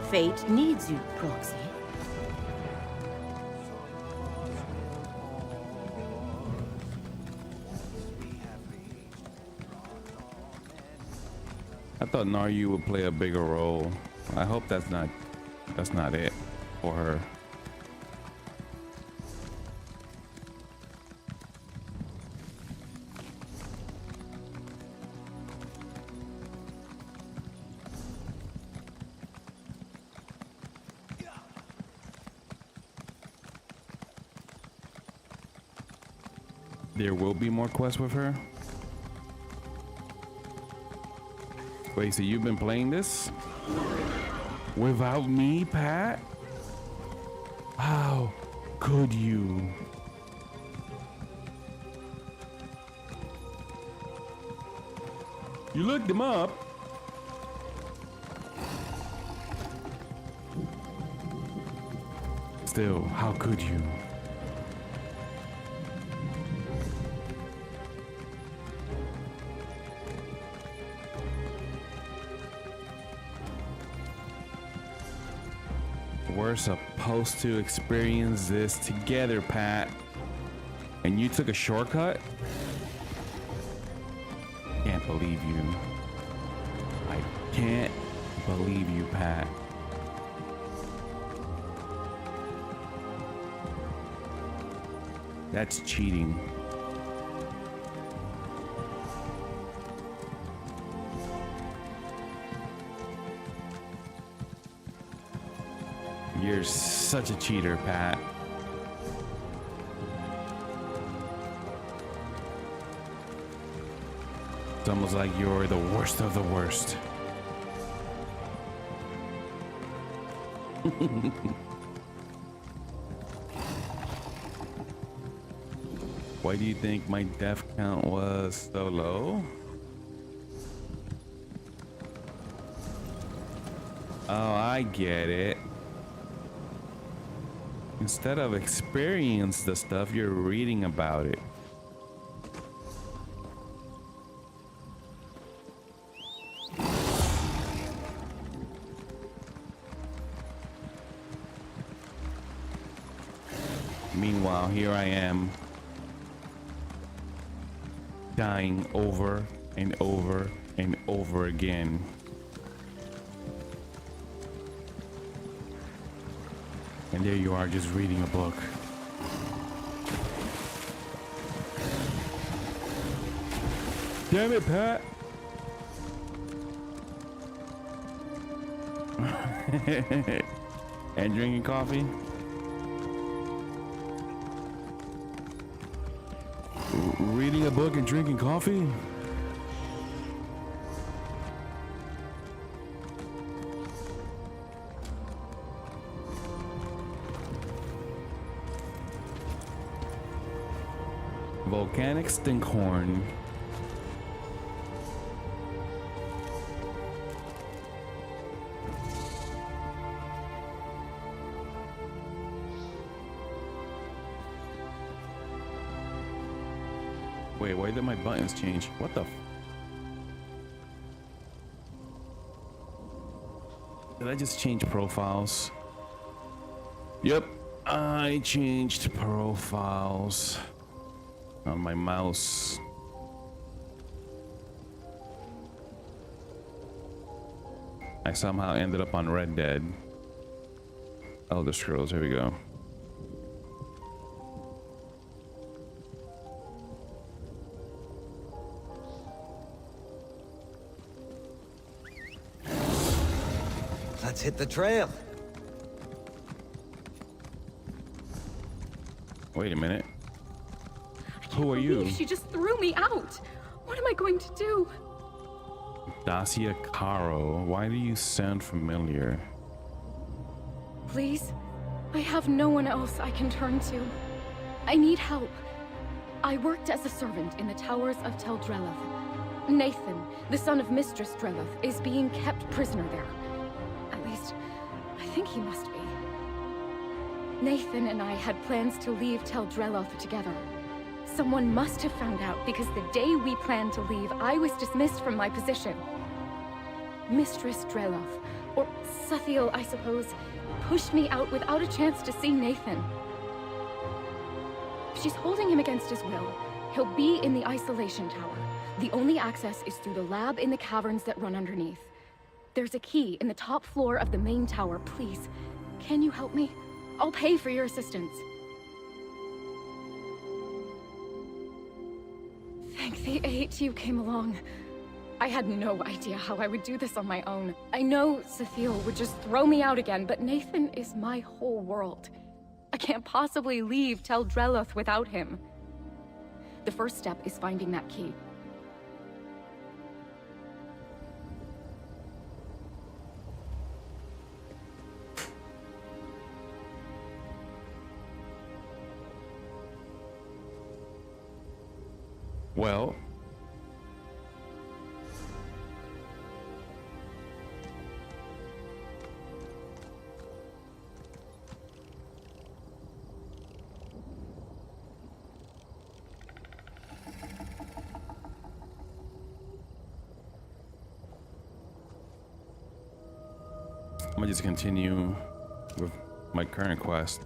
Fate needs you, Proxy. I thought Naryu would play a bigger role. I hope that's not it for her. There will be more quests with her. Wait, so you've been playing this without me, Pat? How could you? You looked him up. Still, how could you? We're supposed to experience this together, Pat. And you took a shortcut? Can't believe you. I can't believe you, Pat. That's cheating. You're such a cheater, Pat. It's almost like you're the worst of the worst. Why do you think my death count was so low? Oh, I get it. Instead of experience the stuff, you're reading about it. Meanwhile, here I am, dying over and over and over again. And there you are, just reading a book. Damn it, Pat! And drinking coffee? Reading a book and drinking coffee? Volcanic stinkhorn. Wait, why did my buttons change? What the Did I just change profiles? Yep, I changed profiles on my mouse. I somehow ended up on Red Dead. Elder Scrolls, here we go. Let's hit the trail. Wait a minute. I Who are you? She just threw me out. What am I going to do? Dacia Caro. Why do you sound familiar? Please? I have no one else I can turn to. I need help. I worked as a servant in the towers of Tel Drelloth. Nathan, the son of Mistress Drelloth, is being kept prisoner there. At least, I think he must be. Nathan and I had plans to leave Tel Drelloth together. Someone must have found out because the day we planned to leave, I was dismissed from my position. Mistress Drelloth, or Suthiel, I suppose, pushed me out without a chance to see Nathan. She's holding him against his will. He'll be in the isolation tower. The only access is through the lab in the caverns that run underneath. There's a key in the top floor of the main tower. Please, can you help me? I'll pay for your assistance. Thank the eight you came along. I had no idea how I would do this on my own. I know Suthiel would just throw me out again, but Nathan is my whole world. I can't possibly leave Tel Drelloth without him. The first step is finding that key. Well, I'm gonna just continue with my current quest.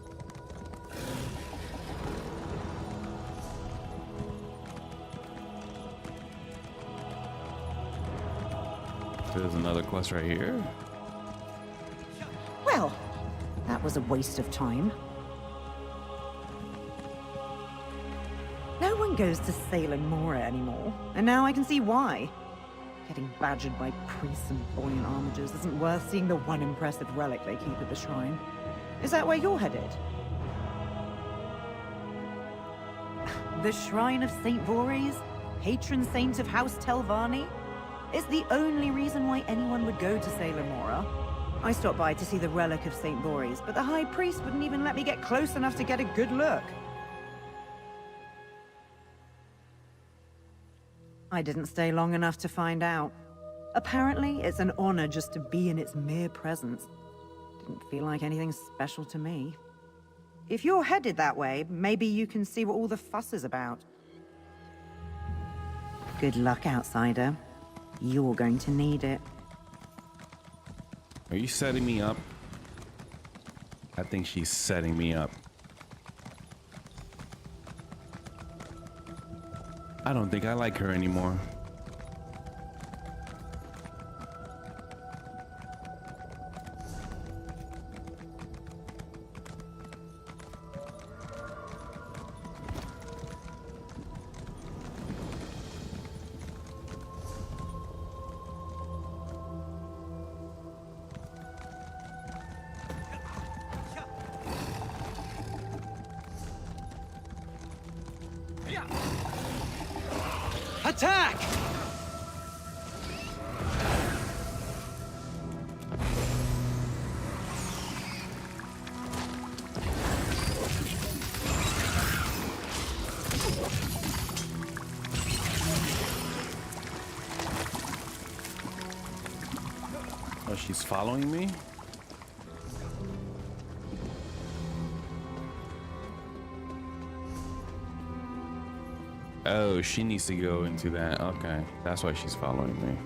There's another quest right here. Well, that was a waste of time. No one goes to Salem Mora anymore, and now I can see why. Getting badgered by priests and buoyant armigers isn't worth seeing the one impressive relic they keep at the shrine. Is that where you're headed? The Shrine of St. Voorhees? patron saint of House Telvanni? It's the only reason why anyone would go to Salem Mora. I stopped by to see the relic of St. Boris, but the High Priest wouldn't even let me get close enough to get a good look. I didn't stay long enough to find out. Apparently, it's an honor just to be in its mere presence. Didn't feel like anything special to me. If you're headed that way, maybe you can see what all the fuss is about. Good luck, outsider. You're going to need it. Are you setting me up? I think she's setting me up. I don't think I like her anymore. Attack! Oh, she's following me? Oh, she needs to go into that. Okay, that's why she's following me.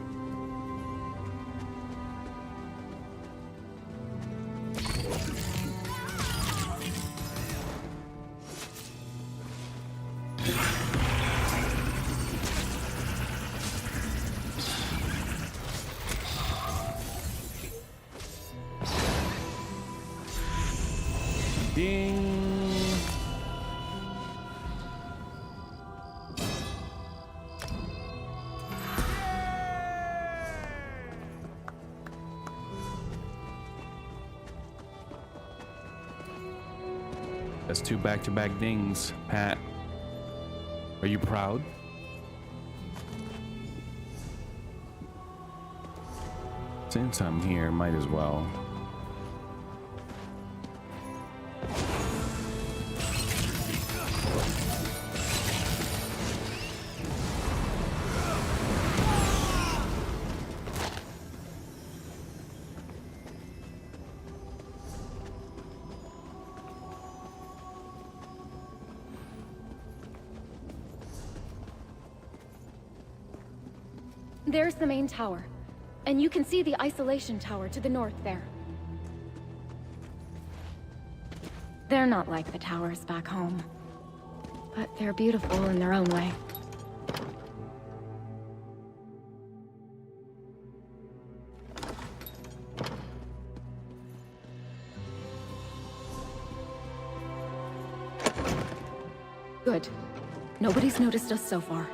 Ding! That's 2 back-to-back dings, Pat. Are you proud? Since I'm here, might as well. There's the main tower. And you can see the isolation tower to the north there. They're not like the towers back home. But they're beautiful in their own way. Good. Nobody's noticed us so far.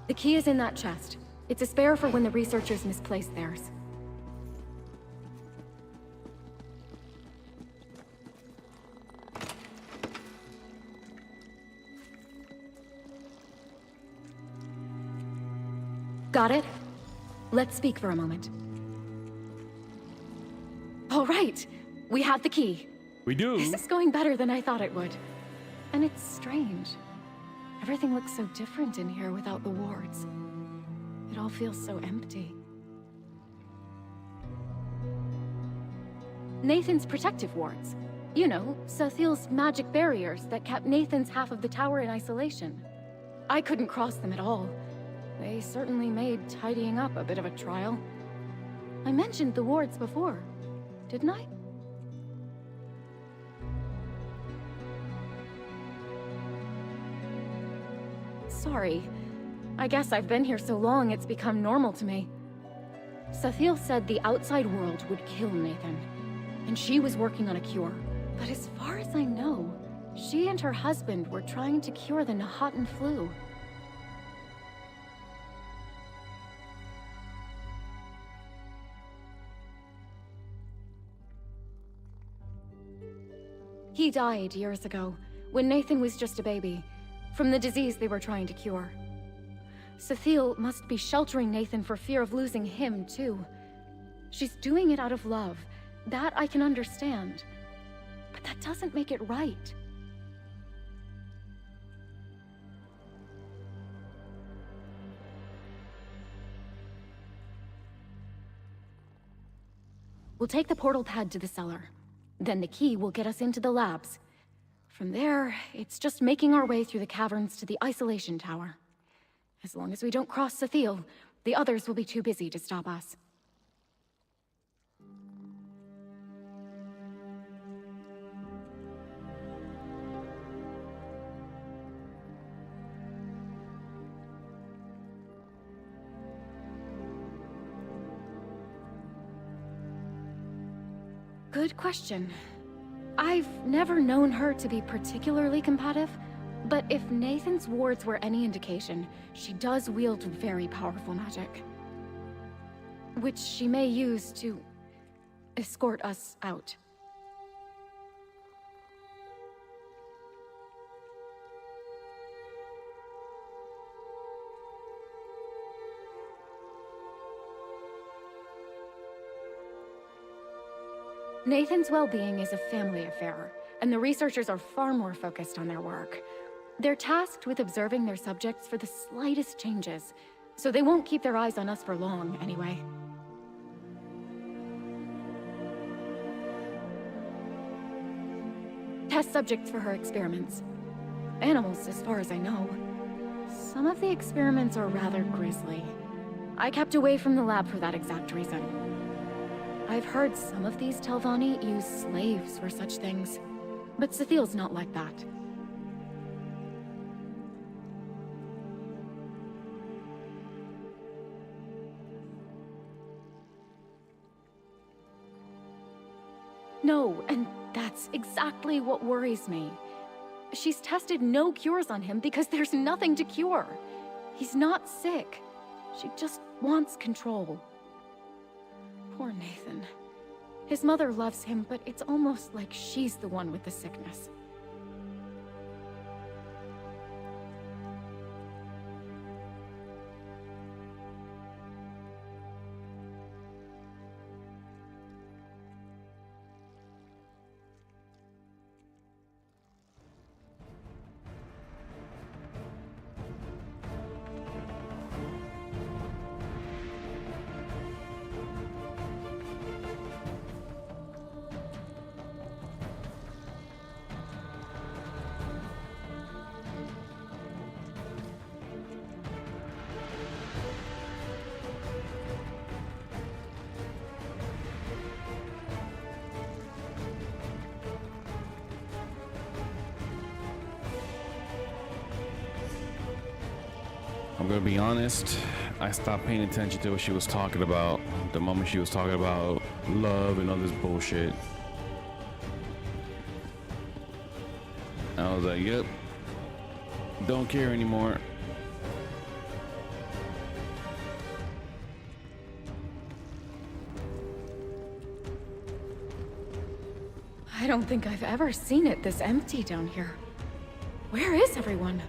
The key is in that chest. It's a spare for when the researchers misplace theirs. Got it? Let's speak for a moment. All right, we have the key. We do. This is going better than I thought it would. And it's strange. Everything looks so different in here without the wards. It all feels so empty. Nathan's protective wards. You know, Sathiel's magic barriers that kept Nathan's half of the tower in isolation. I couldn't cross them at all. They certainly made tidying up a bit of a trial. I mentioned the wards before, didn't I? Sorry. I guess I've been here so long it's become normal to me. Sathiel said the outside world would kill Nathan, and she was working on a cure. But as far as I know, she and her husband were trying to cure the Nahatan flu. He died years ago, when Nathan was just a baby, from the disease they were trying to cure. Sathiel must be sheltering Nathan for fear of losing him, too. She's doing it out of love. That I can understand. But that doesn't make it right. We'll take the portal pad to the cellar. Then the key will get us into the labs. From there, it's just making our way through the caverns to the isolation tower. As long as we don't cross Sathiel, the others will be too busy to stop us. Good question. I've never known her to be particularly combative, but if Nathan's wards were any indication, she does wield very powerful magic. Which she may use to escort us out. Nathan's well-being is a family affair, and the researchers are far more focused on their work. They're tasked with observing their subjects for the slightest changes, so they won't keep their eyes on us for long, anyway. Test subjects for her experiments. Animals, as far as I know. Some of the experiments are rather grisly. I kept away from the lab for that exact reason. I've heard some of these Telvanni use slaves for such things, but Sathiel's not like that. No, and that's exactly what worries me. She's tested no cures on him because there's nothing to cure. He's not sick. She just wants control. Poor Nathan. His mother loves him, but it's almost like she's the one with the sickness. I'm gonna be honest, I stopped paying attention to what she was talking about the moment she was talking about love and all this bullshit. I was like, yep, don't care anymore. I don't think I've ever seen it this empty down here. Where is everyone?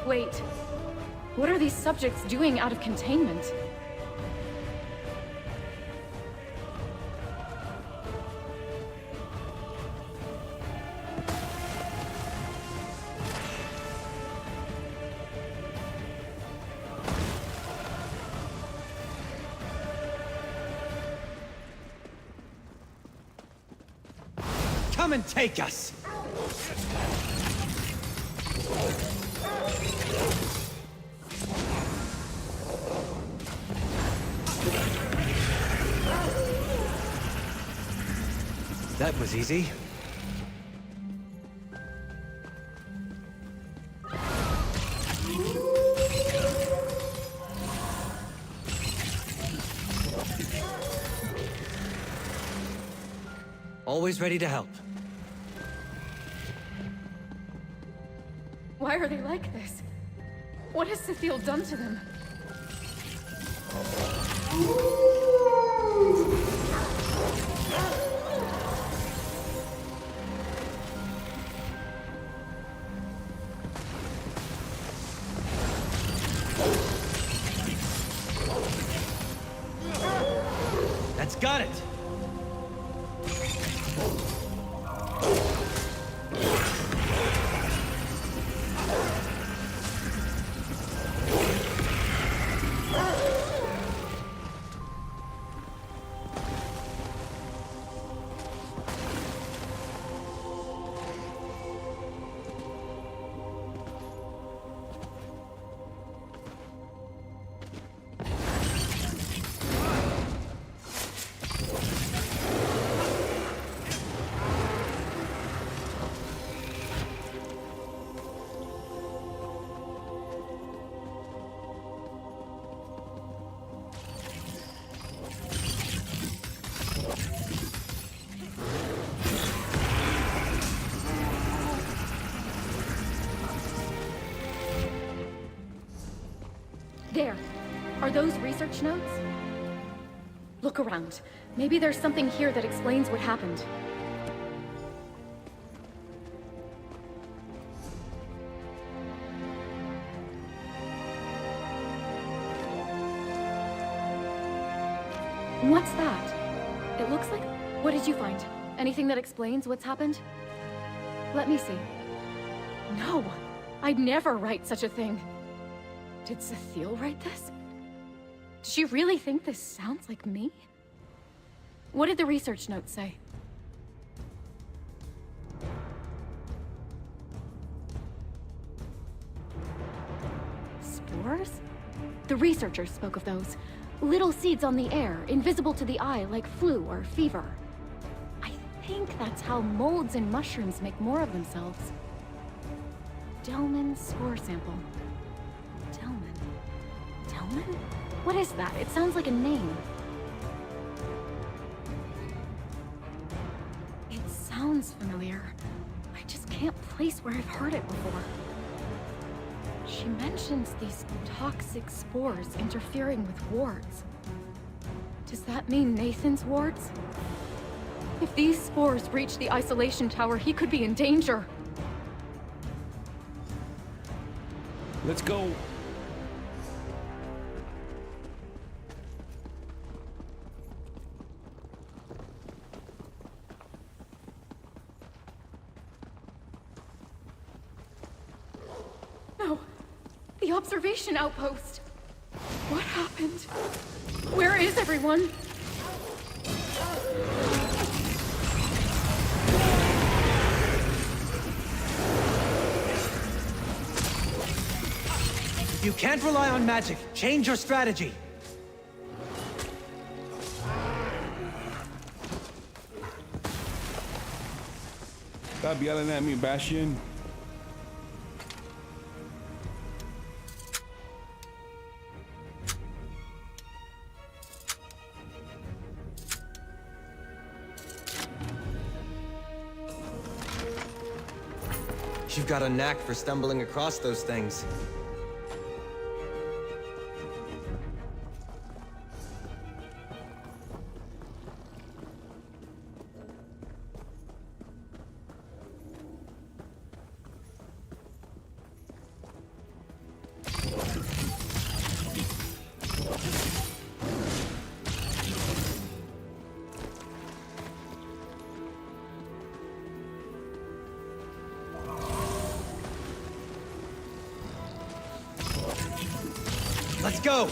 Wait, what are these subjects doing out of containment? come and take us! That was easy. Always ready to help. Why are they like this? What has Cecile done to them? That's got it! There. Are those research notes? Look around. Maybe there's something here that explains what happened. What's that? It looks like... What did you find? Anything that explains what's happened? Let me see. No! I'd never write such a thing. Did Cecile write this? Does she really think this sounds like me? What did the research note say? Spores? The researchers spoke of those. Little seeds on the air, invisible to the eye like flu or fever. I think that's how molds and mushrooms make more of themselves. Delman spore sample. Delman? Delman? What is that? It sounds like a name. It sounds familiar. I just can't place where I've heard it before. She mentions these toxic spores interfering with wards. Does that mean Nathan's wards? If these spores reach the isolation tower, he could be in danger. Let's go. No. The observation outpost. What happened? Where is everyone? You can't rely on magic. Change your strategy. Stop yelling at me, Bastion. You've got a knack for stumbling across those things. Let's go!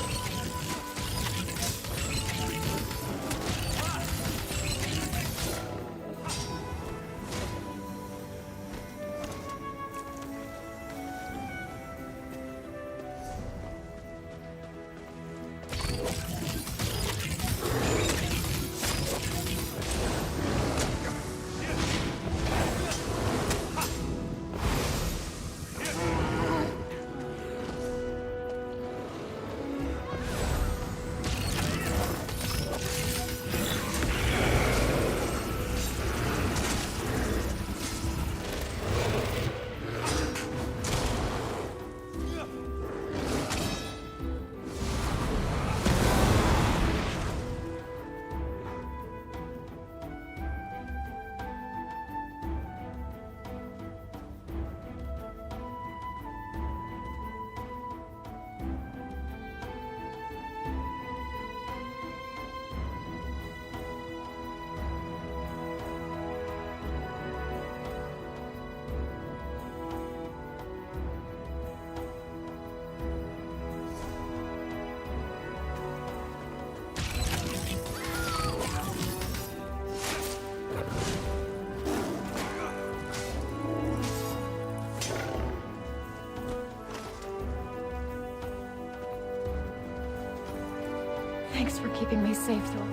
Thanks for keeping me safe, though.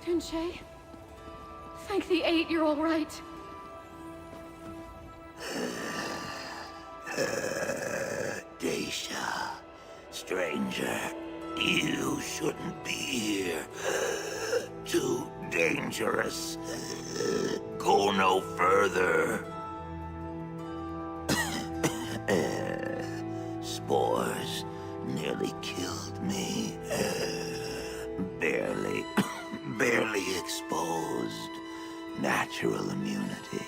Tunche? Thank the Eight, you're all right. Daisha, stranger, you shouldn't be here. Too dangerous. Go no further. Spores nearly killed me. Barely exposed. Natural immunity.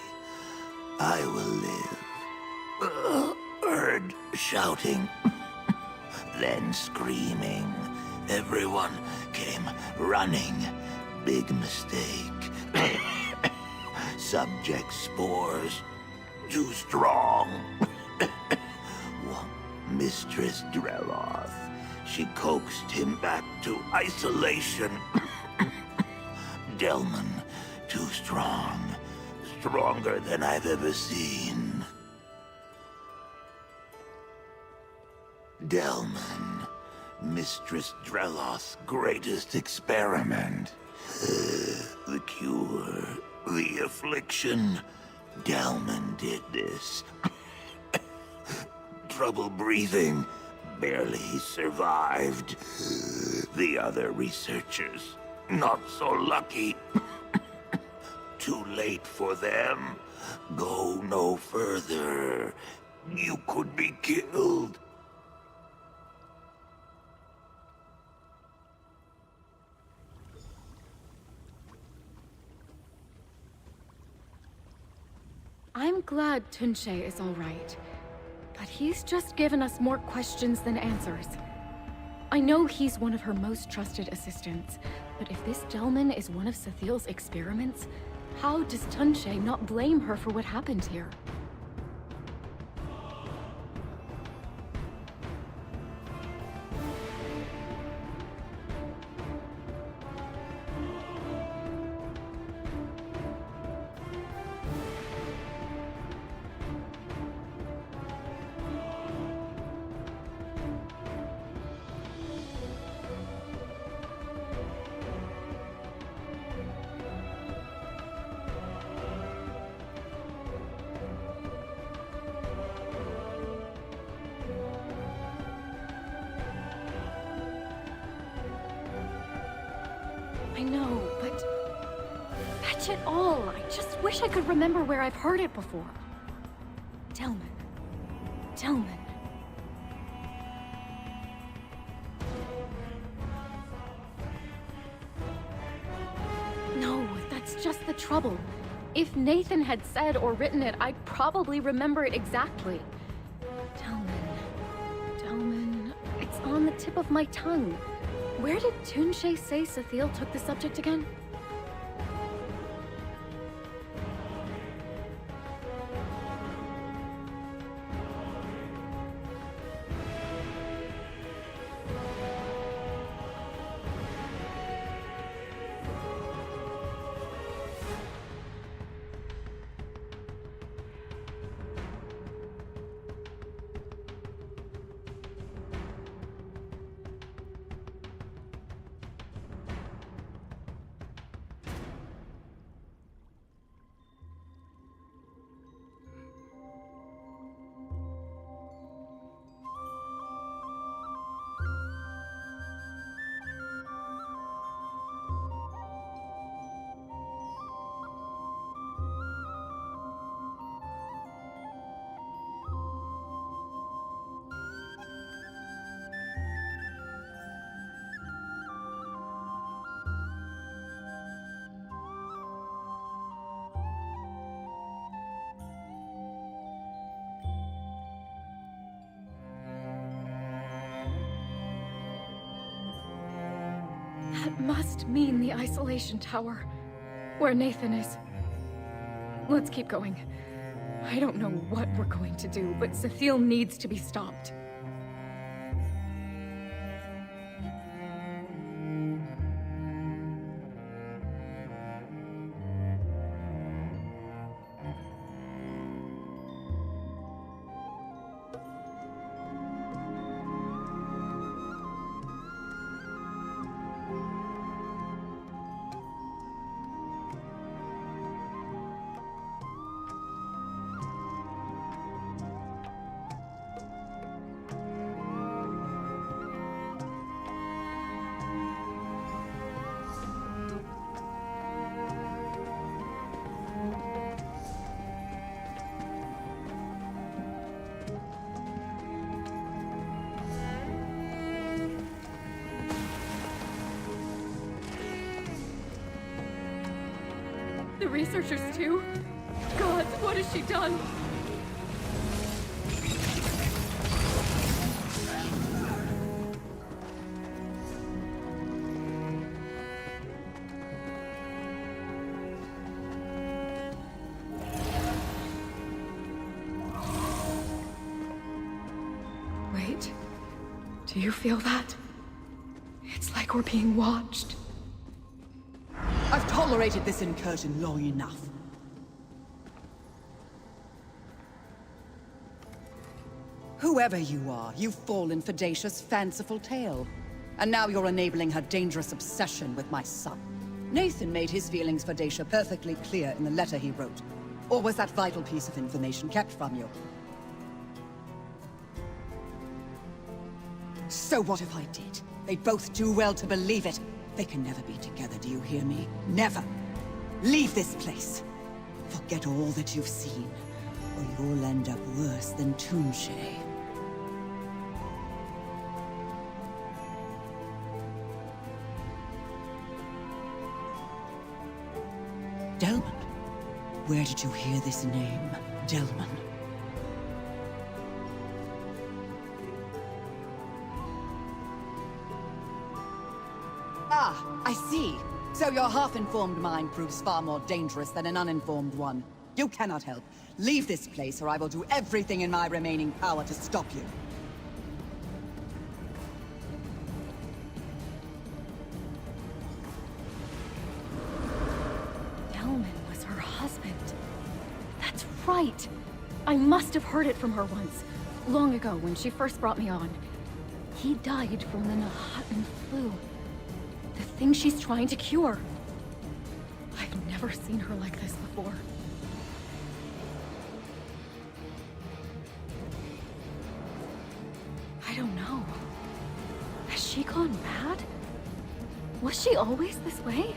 I will live. Heard shouting, then screaming. Everyone came running. Big mistake. Subject spores. Too strong. Mistress Dreloth. She coaxed him back to isolation. Delman, too strong. Stronger than I've ever seen. Delman, Mistress Dreloth's greatest experiment. The cure, the affliction. Delman did this. Trouble breathing. Barely survived. The other researchers, not so lucky. Too late for them. Go no further. You could be killed. I'm glad Tunche is all right. But he's just given us more questions than answers. I know he's one of her most trusted assistants, but if this Delman is one of Sathiel's experiments, how does Tunche not blame her for what happened here? I know, but... Fetch it all! I just wish I could remember where I've heard it before. Delman. Delman. No, that's just the trouble. If Nathan had said or written it, I'd probably remember it exactly. Delman. Delman. It's on the tip of my tongue. Where did Tunche say Sathiel took the subject again? That must mean the isolation tower, where Nathan is. Let's keep going. I don't know what we're going to do, but Cecile needs to be stopped. The researchers too? God, what has she done? Wait, do you feel that? It's like we're being watched. I've tolerated this incursion long enough. Whoever you are, you've fallen for Dacia's fanciful tale. And now you're enabling her dangerous obsession with my son. Nathan made his feelings for Dacia perfectly clear in the letter he wrote. Or was that vital piece of information kept from you? So what if I did? They'd both do well to believe it. They can never be together, do you hear me? Never! Leave this place! Forget all that you've seen, or you'll end up worse than Tunche. Delman? Where did you hear this name, Delman? Ah, I see. So your half-informed mind proves far more dangerous than an uninformed one. You cannot help. Leave this place, or I will do everything in my remaining power to stop you. Delman was her husband. That's right. I must have heard it from her once, long ago when she first brought me on. He died from the Nahatan flu. The thing she's trying to cure. I've never seen her like this before. I don't know. Has she gone mad? Was she always this way?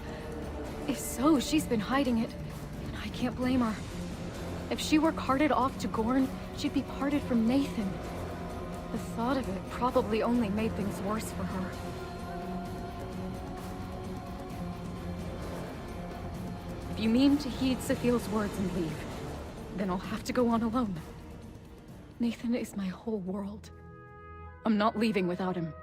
If so, she's been hiding it, and I can't blame her. If she were carted off to Gorn, she'd be parted from Nathan. The thought of it probably only made things worse for her. If you mean to heed Cecile's words and leave, then I'll have to go on alone. Nathan is my whole world. I'm not leaving without him.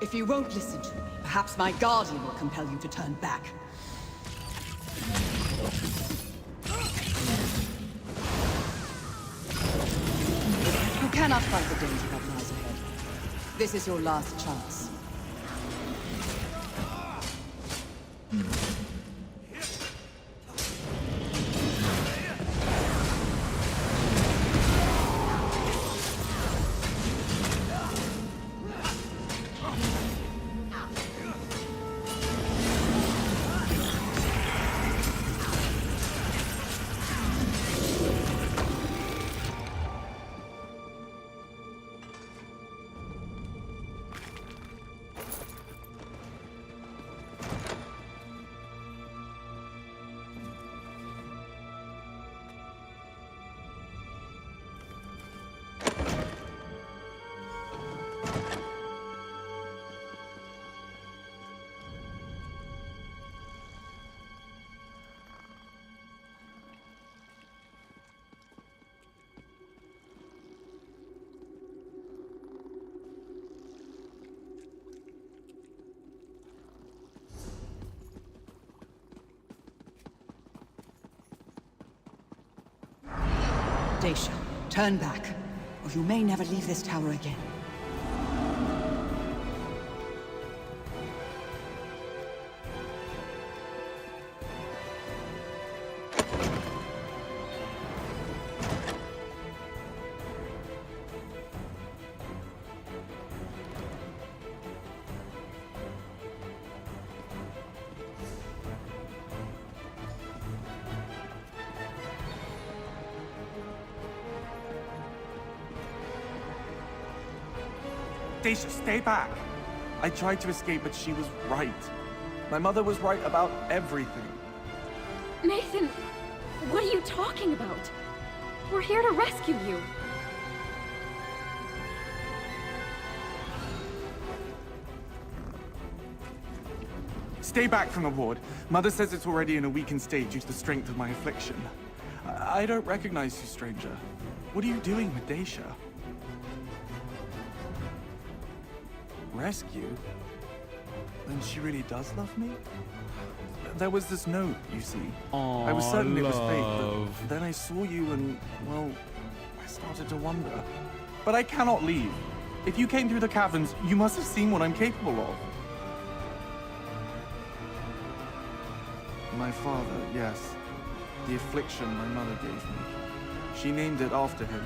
If you won't listen to me, perhaps my guardian will compel you to turn back. You cannot fight the danger that lies ahead. This is your last chance. Dacia, turn back, or you may never leave this tower again. Dacia, stay back! I tried to escape, but she was right. My mother was right about everything. Nathan, what are you talking about? We're here to rescue you. Stay back from the ward. Mother says it's already in a weakened state due to the strength of my affliction. I don't recognize you, stranger. What are you doing with Dacia? Rescue? Then she really does love me? There was this note, you see. I was certain it was fake, but then I saw you and, well, I started to wonder. But I cannot leave. If you came through the caverns, you must have seen what I'm capable of. My father, yes. The affliction my mother gave me. She named it after him.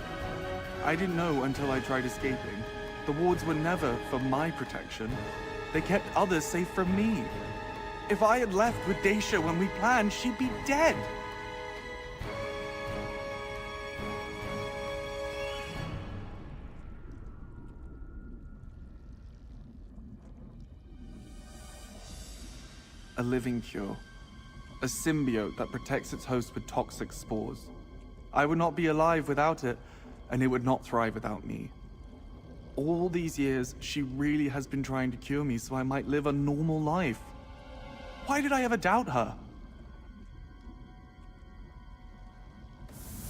I didn't know until I tried escaping. The wards were never for my protection. They kept others safe from me. If I had left with Dacia when we planned, she'd be dead. A living cure. A symbiote that protects its host with toxic spores. I would not be alive without it, and it would not thrive without me. All these years, she really has been trying to cure me so I might live a normal life. Why did I ever doubt her?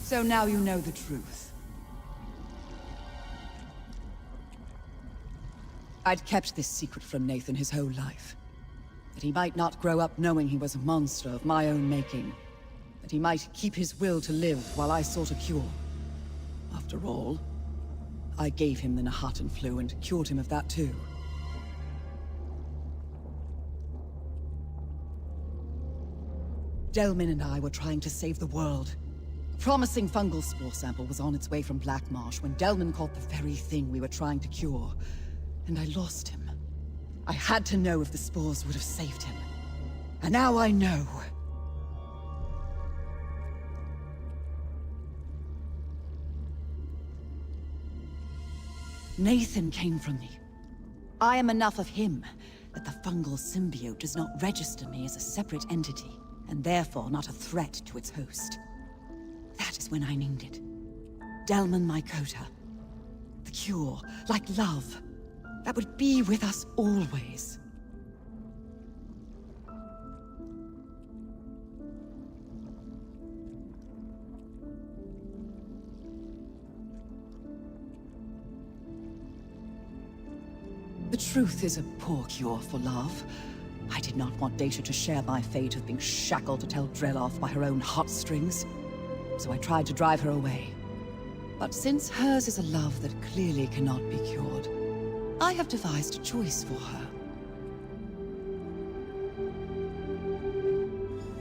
So now you know the truth. I'd kept this secret from Nathan his whole life. That he might not grow up knowing he was a monster of my own making. That he might keep his will to live while I sought a cure. After all, I gave him the Nahatan flu and cured him of that too. Delmin and I were trying to save the world. A promising fungal spore sample was on its way from Black Marsh when Delmin caught the very thing we were trying to cure. And I lost him. I had to know if the spores would have saved him. And now I know. Nathan came from me. I am enough of him that the fungal symbiote does not register me as a separate entity, and therefore not a threat to its host. That is when I named it. Delman Mycota. The cure, like love, that would be with us always. The truth is a poor cure for love. I did not want Dacia to share my fate of being shackled to Tel Dreloth by her own heartstrings. So I tried to drive her away. But since hers is a love that clearly cannot be cured, I have devised a choice for her.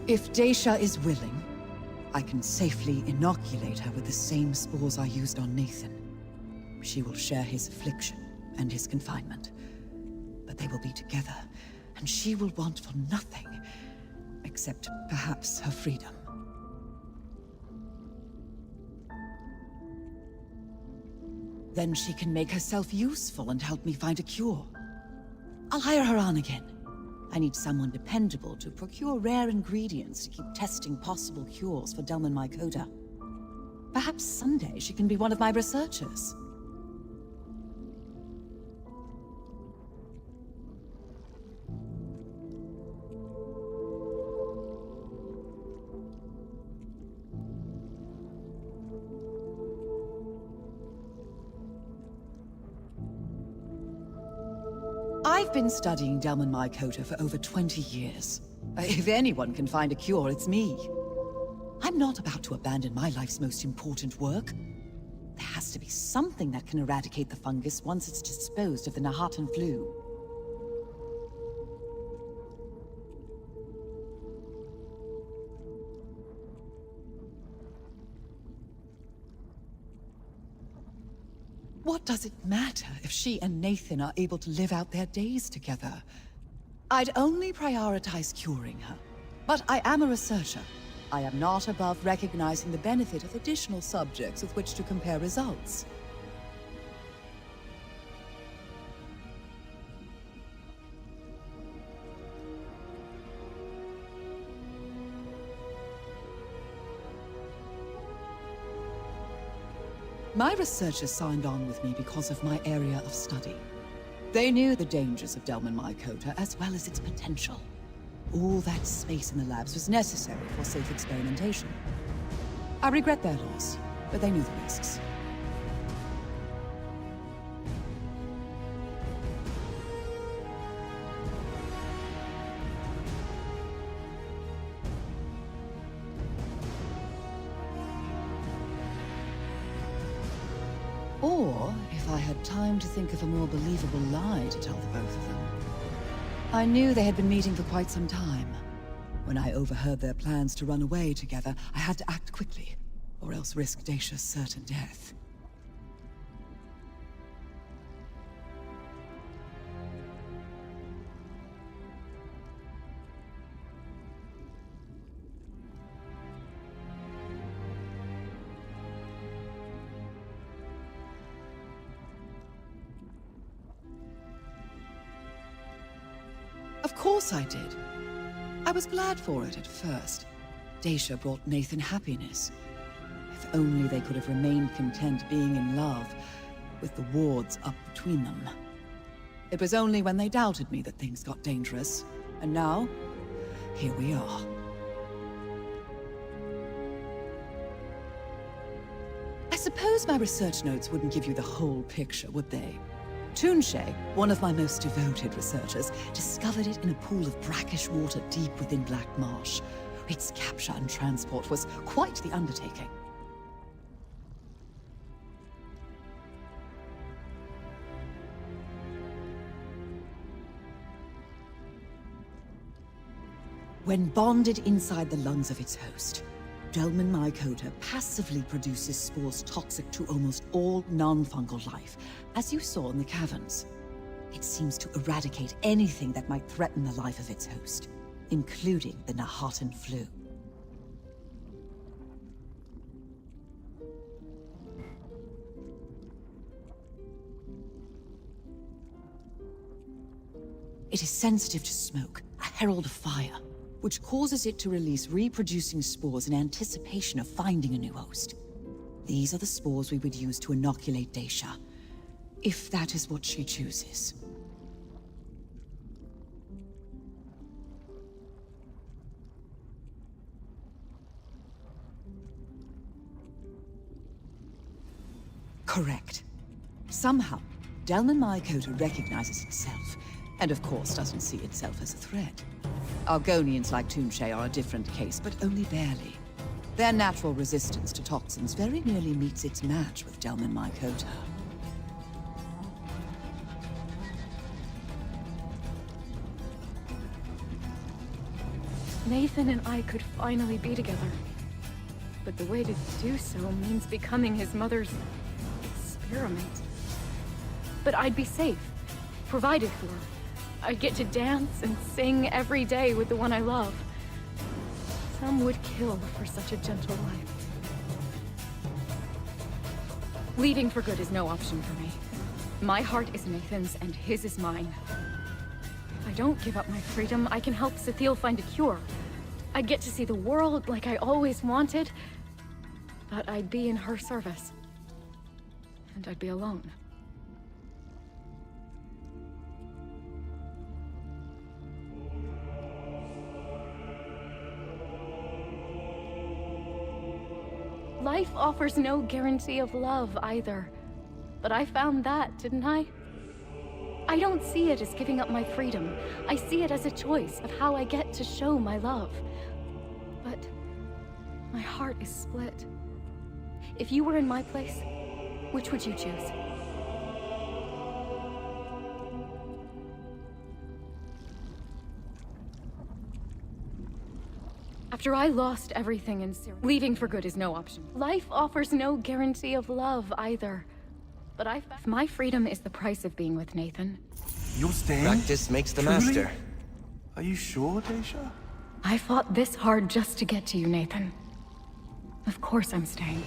If Dacia is willing, I can safely inoculate her with the same spores I used on Nathan. She will share his affliction and his confinement. But they will be together, and she will want for nothing, except perhaps her freedom. Then she can make herself useful and help me find a cure. I'll hire her on again. I need someone dependable to procure rare ingredients to keep testing possible cures for Delman Mycota. Perhaps someday she can be one of my researchers. I've been studying Delman Mycota for over 20 years. If anyone can find a cure, it's me. I I'm not about to abandon my life's most important work. There has to be something that can eradicate the fungus once it's disposed of the Nahatan flu. What does it matter if she and Nathan are able to live out their days together? I'd only prioritize curing her. But I am a researcher. I am not above recognizing the benefit of additional subjects with which to compare results. My researchers signed on with me because of my area of study. They knew the dangers of Delman Mycota as well as its potential. All that space in the labs was necessary for safe experimentation. I regret their loss, but they knew the risks. Or, if I had time to think of a more believable lie to tell the both of them. I knew they had been meeting for quite some time. When I overheard their plans to run away together, I had to act quickly, or else risk Dacia's certain death. Of course I did. I was glad for it at first. Dacia brought Nathan happiness. If only they could have remained content being in love, with the wards up between them. It was only when they doubted me that things got dangerous. And now, here we are. I suppose my research notes wouldn't give you the whole picture, would they? Tunche, one of my most devoted researchers, discovered it in a pool of brackish water deep within Black Marsh. Its capture and transport was quite the undertaking. When bonded inside the lungs of its host, Delman Mycota passively produces spores toxic to almost all non-fungal life, as you saw in the caverns. It seems to eradicate anything that might threaten the life of its host, including the Nahatan flu. It is sensitive to smoke, a herald of fire, which causes it to release reproducing spores in anticipation of finding a new host. These are the spores we would use to inoculate Dacia, if that is what she chooses. Correct. Somehow, Delman Mycota recognizes itself, and of course doesn't see itself as a threat. Argonians like Tunche are a different case, but only barely. Their natural resistance to toxins very nearly meets its match with Delman Mycota. Nathan and I could finally be together. But the way to do so means becoming his mother's experiment. But I'd be safe, provided for. I'd get to dance and sing every day with the one I love. Some would kill for such a gentle life. Leaving for good is no option for me. My heart is Nathan's and his is mine. If I don't give up my freedom, I can help Cethile find a cure. I'd get to see the world like I always wanted, but I'd be in her service. And I'd be alone. Life offers no guarantee of love, either. But I found that, didn't I? I don't see it as giving up my freedom. I see it as a choice of how I get to show my love. But My heart is split. If you were in my place, which would you choose? After I lost everything in Syria, leaving for good is no option. Life offers no guarantee of love either. But my freedom is the price of being with Nathan. You're staying? Practice makes the Truly? master. Are you sure, Daisha? I fought this hard just to get to you, Nathan. Of course I'm staying.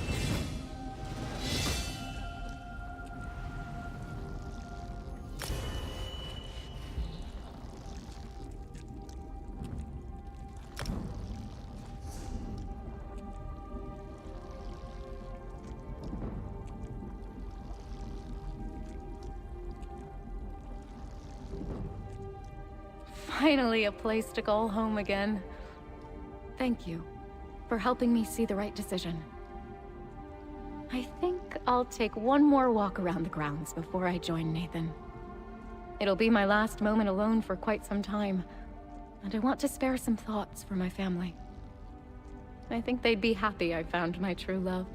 Finally, a place to call home again. Thank you for helping me see the right decision. I think I'll take one more walk around the grounds before I join Nathan. It'll be my last moment alone for quite some time, and I want to spare some thoughts for my family. I think they'd be happy I found my true love.